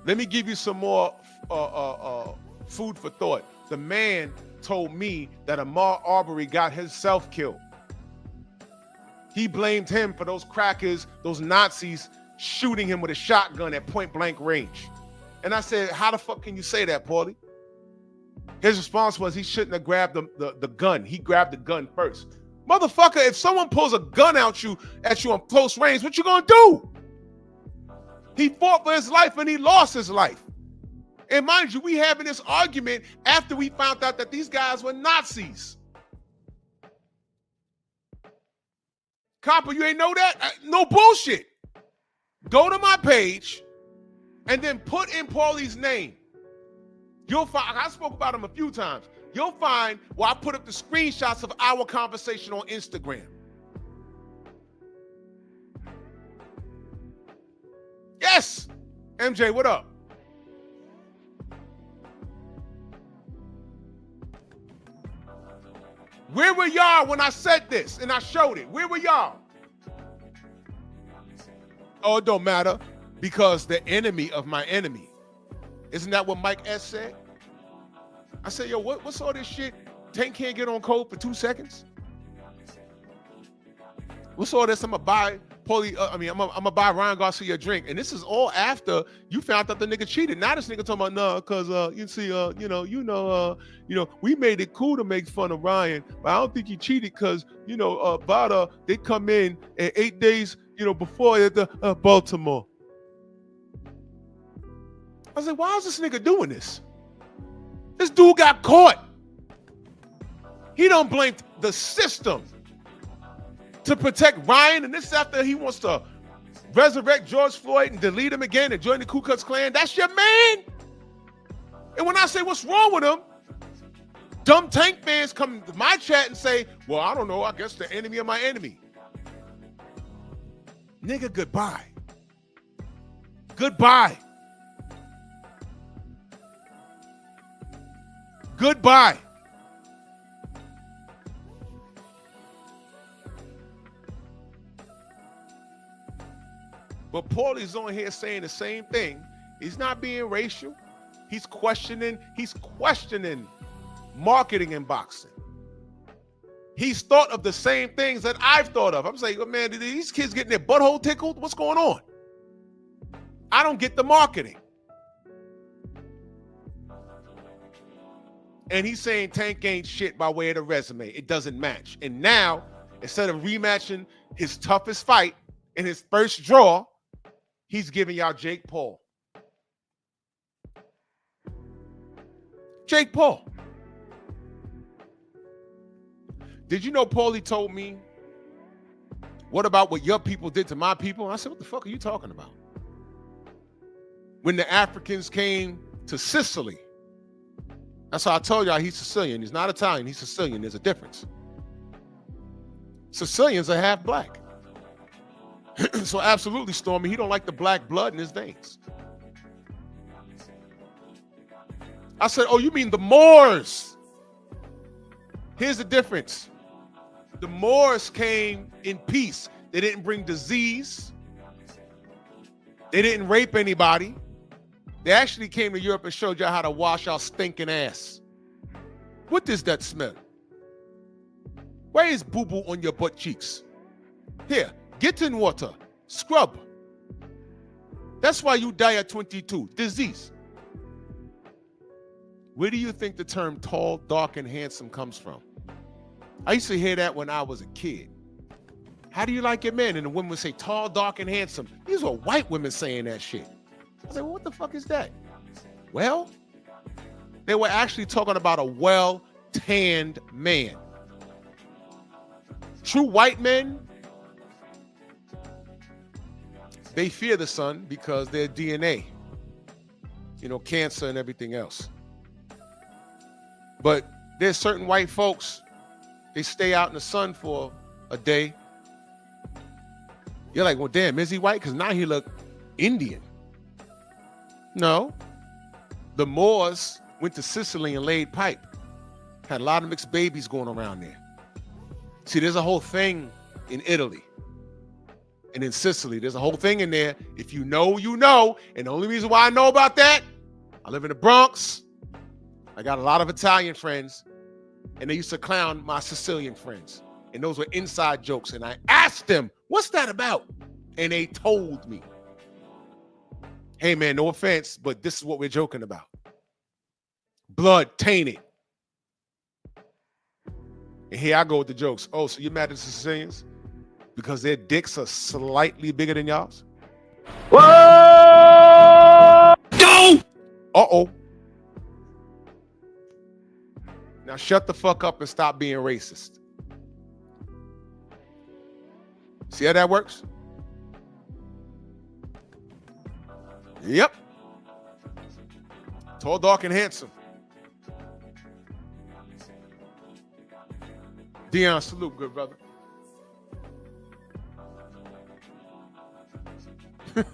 Let me give you some more food for thought. The man told me that Ahmaud Arbery got himself killed. He blamed him for those crackers, those Nazis shooting him with a shotgun at point blank range. And I said, how the fuck can you say that, Paulie? His response was he shouldn't have grabbed the gun. He grabbed the gun first. Motherfucker, if someone pulls a gun at you on close range, what you gonna do? He fought for his life and he lost his life. And mind you, we having this argument after we found out that these guys were Nazis. Copper, you ain't know that? No bullshit. Go to my page and then put in Paulie's name. You'll find, I spoke about him a few times. You'll find where I put up the screenshots of our conversation on Instagram. Yes. MJ, what up? Where were y'all when I said this and I showed it? Where were y'all? Oh, it don't matter because the enemy of my enemy. Isn't that what Mike S said? I said, yo, what's all this shit? Tank can't get on code for 2 seconds? What's all this? I'm gonna buy Paulie, I'm gonna buy Ryan Garcia a drink. And this is all after you found out the nigga cheated. Now this nigga talking about, no, cause you see, we made it cool to make fun of Ryan, but I don't think he cheated cause, Vada, they come in at 8 days, before at the Baltimore. I was like, why is this nigga doing this? This dude got caught. He don't blame the system to protect Ryan, and this after he wants to resurrect George Floyd and delete him again and join the Ku Klux Klan, that's your man. And when I say what's wrong with him, dumb tank fans come to my chat and say, well, I don't know, I guess the enemy of my enemy. Nigga, goodbye. Goodbye. Goodbye. But Paulie's on here saying the same thing. He's not being racial. He's questioning marketing in boxing. He's thought of the same things that I've thought of. I'm saying, oh, man, are these kids getting their butthole tickled? What's going on? I don't get the marketing. And he's saying Tank ain't shit by way of the resume. It doesn't match. And now, instead of rematching his toughest fight in his first draw, he's giving y'all Jake Paul. Jake Paul. Did you know Paulie told me, what about what your people did to my people? And I said, what the fuck are you talking about? When the Africans came to Sicily, that's how I told y'all he's Sicilian. He's not Italian, he's Sicilian. There's a difference. Sicilians are half black. So absolutely, Stormy, he don't like the black blood in his veins. I said, oh, you mean the Moors? Here's the difference. The Moors came in peace. They didn't bring disease. They didn't rape anybody. They actually came to Europe and showed y'all how to wash our stinking ass. What does that smell? Where is boo-boo on your butt cheeks? Here, get in water. Scrub. That's why you die at 22. Disease. Where do you think the term tall, dark, and handsome comes from? I used to hear that when I was a kid. How do you like your man? And the women would say tall, dark, and handsome. These were white women saying that shit. I said, well, what the fuck is that? Well, they were actually talking about a well-tanned man. True white men, they fear the sun because their DNA, cancer and everything else. But there's certain white folks, they stay out in the sun for a day. You're like, well, damn, is he white? Because now he look Indian. No. The Moors went to Sicily and laid pipe. Had a lot of mixed babies going around there. See, there's a whole thing in Italy and in Sicily. There's a whole thing in there. If you know, you know. And the only reason why I know about that, I live in the Bronx. I got a lot of Italian friends, and they used to clown my Sicilian friends. And those were inside jokes. And I asked them, what's that about? And they told me, hey, man, no offense, but this is what we're joking about. Blood tainted. And here I go with the jokes. Oh, so you're mad at the Sicilians because their dicks are slightly bigger than y'all's? Whoa! Go! Uh-oh. Now shut the fuck up and stop being racist. See how that works? Yep. Tall, dark, and handsome. Dion, salute, good brother. Wait,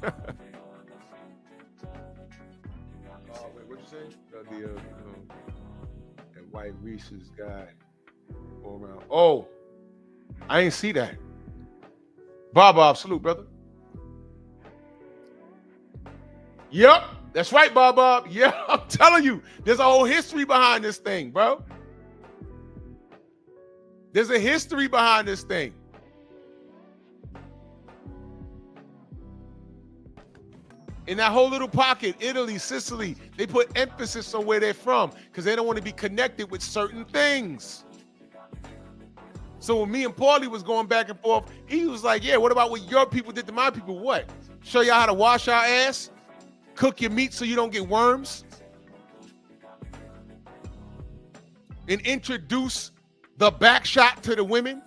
what'd you say? That white Reese's guy go around. Oh, I ain't see that. Bob, salute, brother. Yep, that's right, Bob. Yeah, I'm telling you, there's a whole history behind this thing, bro. There's a history behind this thing. In that whole little pocket, Italy, Sicily, they put emphasis on where they're from because they don't want to be connected with certain things. So when me and Paulie was going back and forth, he was like, yeah, what about what your people did to my people? What? Show y'all how to wash our ass? Cook your meat so you don't get worms? And introduce the back shot to the women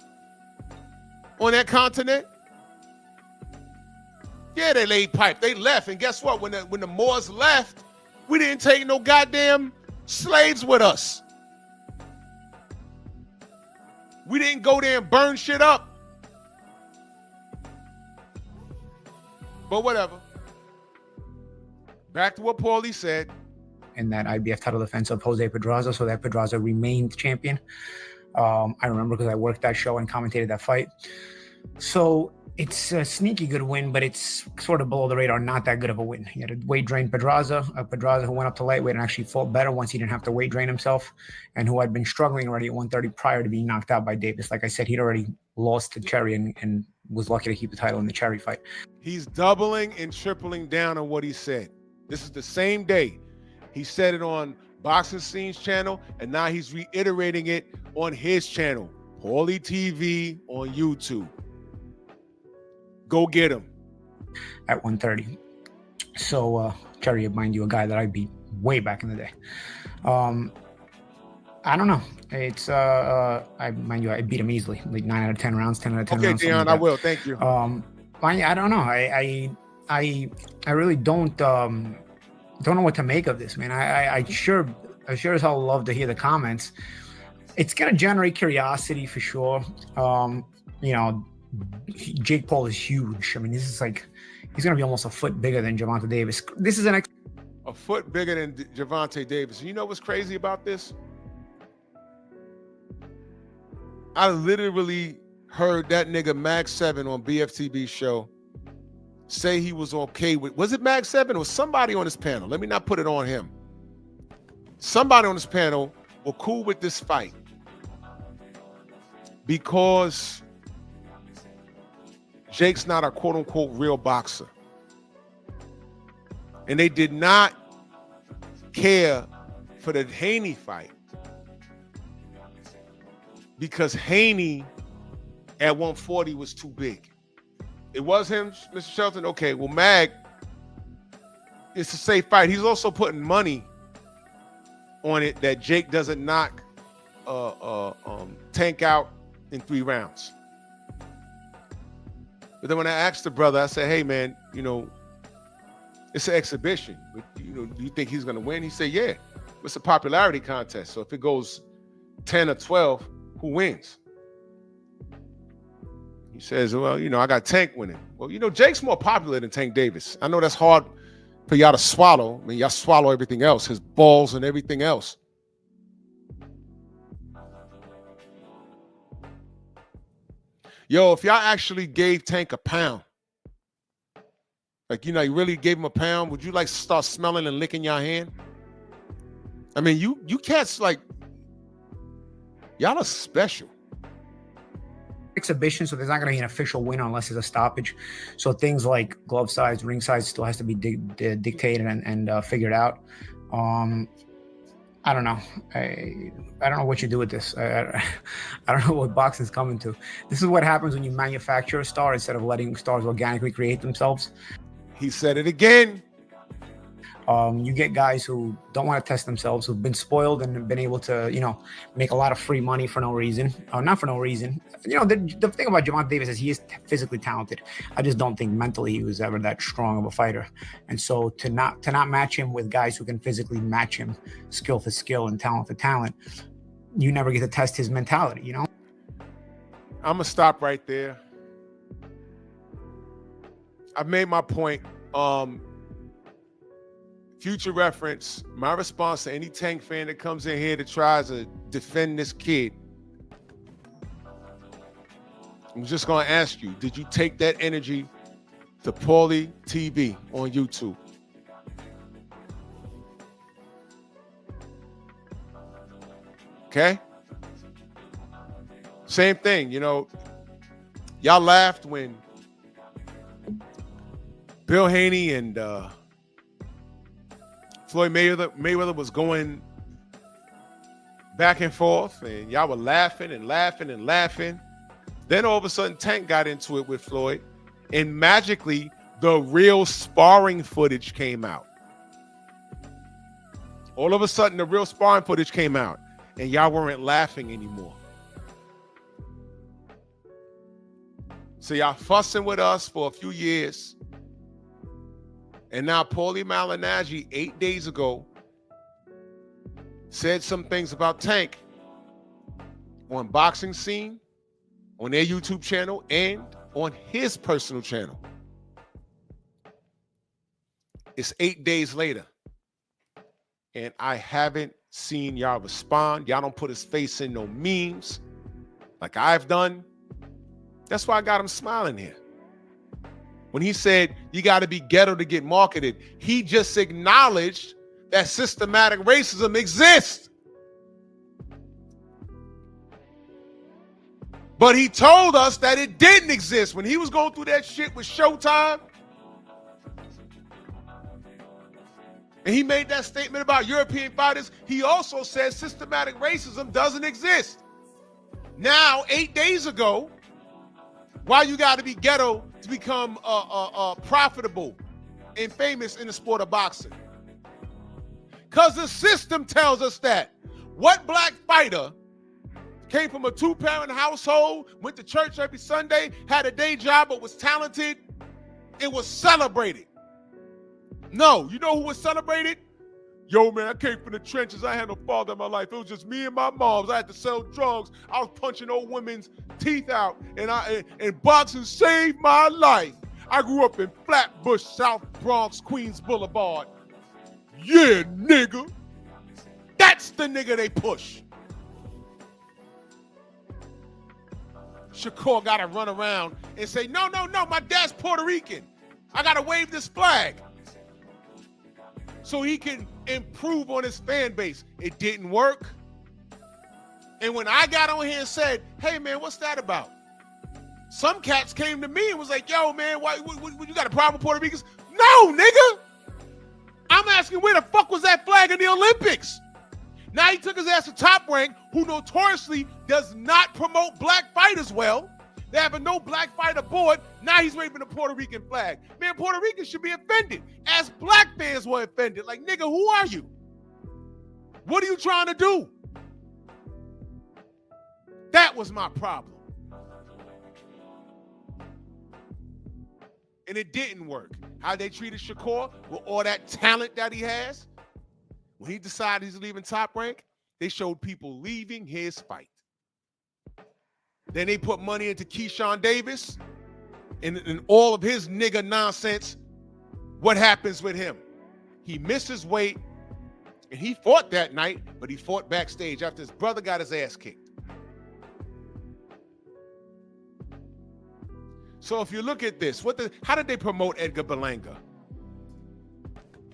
on that continent? Yeah, they laid pipe. They left. And guess what? When the Moors left, we didn't take no goddamn slaves with us. We didn't go there and burn shit up. But whatever. Back to what Paulie said. In that IBF title defense of Jose Pedraza, so that Pedraza remained champion. I remember because I worked that show and commentated that fight. So it's a sneaky good win, but it's sort of below the radar, not that good of a win. He had a weight drain Pedraza who went up to lightweight and actually fought better once he didn't have to weight drain himself, and who had been struggling already at 130 prior to being knocked out by Davis. Like I said, he'd already lost to Cherry and was lucky to keep the title in the Cherry fight. He's doubling and tripling down on what he said. This is the same day. He said it on Boxing Scenes channel, and now he's reiterating it on his channel, Paulie TV on YouTube. Go get him. At 130. So, Cherry, mind you, a guy that I beat way back in the day. I don't know. It's, mind you, I beat him easily, like 9 out of 10 rounds, 10 out of 10 rounds. Okay, Dion, I will. Thank you. I don't know. I really don't know what to make of this, man. I sure as hell love to hear the comments. It's gonna generate curiosity for sure. You know, Jake Paul is huge. I mean, this is like, he's gonna be almost a foot bigger than Gervonta Davis. This is a foot bigger than Gervonta Davis. You know what's crazy about this? I literally heard that nigga Mag 7 on BFTB show say he was okay with, was it Mag 7 or somebody on this panel? Let me not put it on him. Somebody on this panel were cool with this fight because Jake's not a quote unquote real boxer. And they did not care for the Haney fight because Haney at 140 was too big. It was him, Mr. Shelton? Okay, well, Mag, it's a safe fight. He's also putting money on it that Jake doesn't knock Tank out in 3 rounds. But then when I asked the brother, I said, hey, man, you know, it's an exhibition. But, you know, do you think he's going to win? He said, yeah, it's a popularity contest. So if it goes 10 or 12, who wins? He says, well, you know, I got Tank winning. Well, you know, Jake's more popular than Tank Davis. I know that's hard for y'all to swallow. I mean, y'all swallow everything else, his balls and everything else. Yo, if y'all actually gave Tank a pound, like, you know, you really gave him a pound, would you like start smelling and licking your hand? I mean, you cats, like, y'all are special. Exhibition, so there's not going to be an official winner unless it's a stoppage. So things like glove size, ring size still has to be dictated and figured out. I don't know. I don't know what you do with this. I don't know what boxing's coming to. This is what happens when you manufacture a star instead of letting stars organically create themselves. He said it again. You get guys who don't want to test themselves, who've been spoiled and have been able to, you know, make a lot of free money for no reason. Not for no reason. You know, the thing about Gervonta Davis is he is physically talented. I just don't think mentally he was ever that strong of a fighter. And so to not match him with guys who can physically match him, skill for skill and talent for talent, you never get to test his mentality, you know? I'm going to stop right there. I've made my point. Future reference, my response to any Tank fan that comes in here that tries to defend this kid, I'm just going to ask you, did you take that energy to Paulie TV on YouTube? Okay? Same thing, you know, y'all laughed when Bill Haney and Floyd Mayweather was going back and forth, and y'all were laughing and laughing and laughing. Then all of a sudden, Tank got into it with Floyd, and magically, the real sparring footage came out. All of a sudden, the real sparring footage came out, and y'all weren't laughing anymore. So y'all fussing with us for a few years, And now Paulie Malignaggi 8 days ago said some things about Tank on Boxing Scene, on their YouTube channel, and on his personal channel. It's 8 days later, and I haven't seen y'all respond. Y'all don't put his face in no memes like I've done. That's why I got him smiling here. When he said, you got to be ghetto to get marketed, he just acknowledged that systematic racism exists. But he told us that it didn't exist. When he was going through that shit with Showtime, and he made that statement about European fighters, he also said systematic racism doesn't exist. Now, 8 days ago, why you got to be ghetto to become profitable and famous in the sport of boxing? Because the system tells us that. What black fighter came from a two-parent household, went to church every Sunday, had a day job, but was talented? It was celebrated. No, you know who was celebrated? Yo, man, I came from the trenches. I had no father in my life. It was just me and my moms. I had to sell drugs. I was punching old women's teeth out, and boxing saved my life. I grew up in Flatbush, South Bronx, Queens Boulevard. Yeah, nigga. That's the nigga they push. Shakur got to run around and say, no, my dad's Puerto Rican. I got to wave this flag so he can improve on his fan base. It didn't work. And when I got on here and said, hey, man, what's that about? Some cats came to me and was like, yo, man, why you got a problem with Puerto Ricans? No, nigga. I'm asking, where the fuck was that flag in the Olympics? Now he took his ass to Top Rank, who notoriously does not promote black fighters well. They have a no black fighter board. Now he's waving the Puerto Rican flag. Man, Puerto Ricans should be offended, as black fans were offended. Like, nigga, who are you? What are you trying to do? That was my problem. And it didn't work. How they treated Shakur with all that talent that he has. When he decided he's leaving Top Rank, they showed people leaving his fight. Then they put money into Keyshawn Davis and all of his nigga nonsense. What happens with him? He misses weight, and he fought that night, but he fought backstage after his brother got his ass kicked. So if you look at this, how did they promote Edgar Berlanga?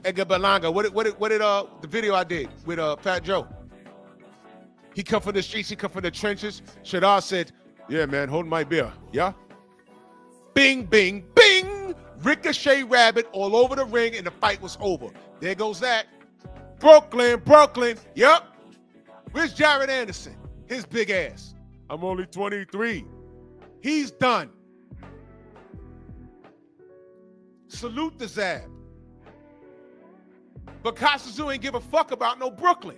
Edgar Berlanga, what did the video I did with Fat Joe? He come from the streets, he come from the trenches. Shadar said, yeah, man, hold my beer, yeah? Bing, bing, bing! Ricochet rabbit all over the ring, and the fight was over. There goes that. Brooklyn, yep. Where's Jared Anderson? His big ass. I'm only 23. He's done. Salute the Zab. But Kasazu ain't give a fuck about no Brooklyn.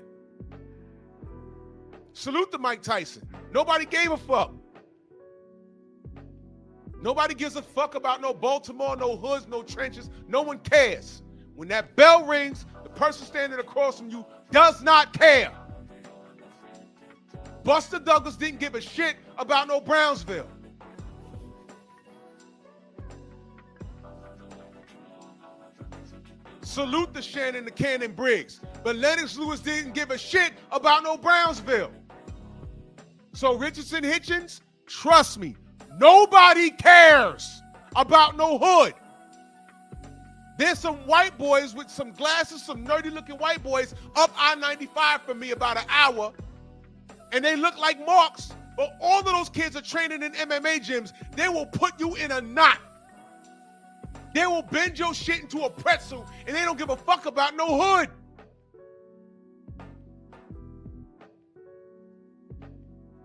Salute to Mike Tyson. Nobody gave a fuck. Nobody gives a fuck about no Baltimore, no hoods, no trenches. No one cares. When that bell rings, the person standing across from you does not care. Buster Douglas didn't give a shit about no Brownsville. Salute to Shannon the Cannon Briggs. But Lennox Lewis didn't give a shit about no Brownsville. So Richardson Hitchens, trust me, nobody cares about no hood. There's some white boys with some glasses, some nerdy looking white boys up I-95 from me about an hour, and they look like marks, but all of those kids are training in MMA gyms. They will put you in a knot. They will bend your shit into a pretzel, and they don't give a fuck about no hood.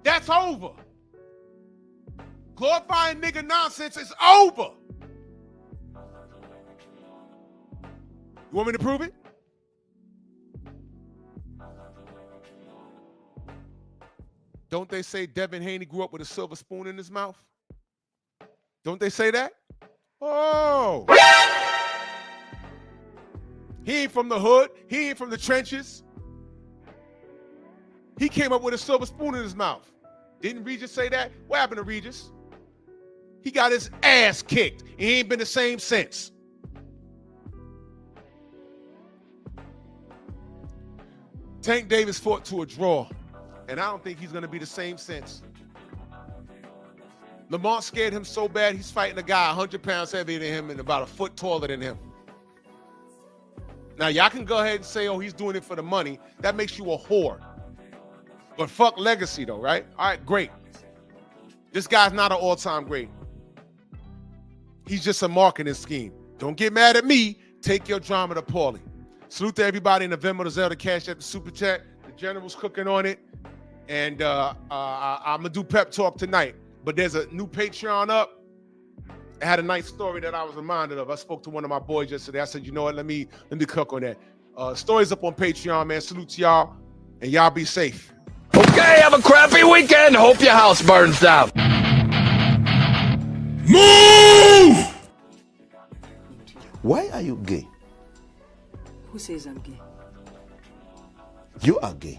That's over. Glorifying nigga nonsense is over. You want me to prove it? Don't they say Devin Haney grew up with a silver spoon in his mouth? Don't they say that? Oh. He ain't from the hood. He ain't from the trenches. He came up with a silver spoon in his mouth. Didn't Regis say that? What happened to Regis? He got his ass kicked. He ain't been the same since. Tank Davis fought to a draw, and I don't think he's going to be the same since. Lamont scared him so bad, he's fighting a guy 100 pounds heavier than him and about a foot taller than him. Now, y'all can go ahead and say, oh, he's doing it for the money. That makes you a whore. But fuck legacy, though, right? All right, great. This guy's not an all-time great. He's just a marketing scheme. Don't get mad at me. Take your drama to Paulie. Salute to everybody in the Venmo, the Zelda, Cash at the Super Chat. The General's cooking on it. And I'm going to do pep talk tonight. But there's a new Patreon up. It had a nice story that I was reminded of. I spoke to one of my boys yesterday. I said, you know what? Let me cook on that. Stories up on Patreon, man. Salute to y'all. And y'all be safe. Okay, have a crappy weekend. Hope your house burns down. Move! Why are you gay? Who says I'm gay? You are gay.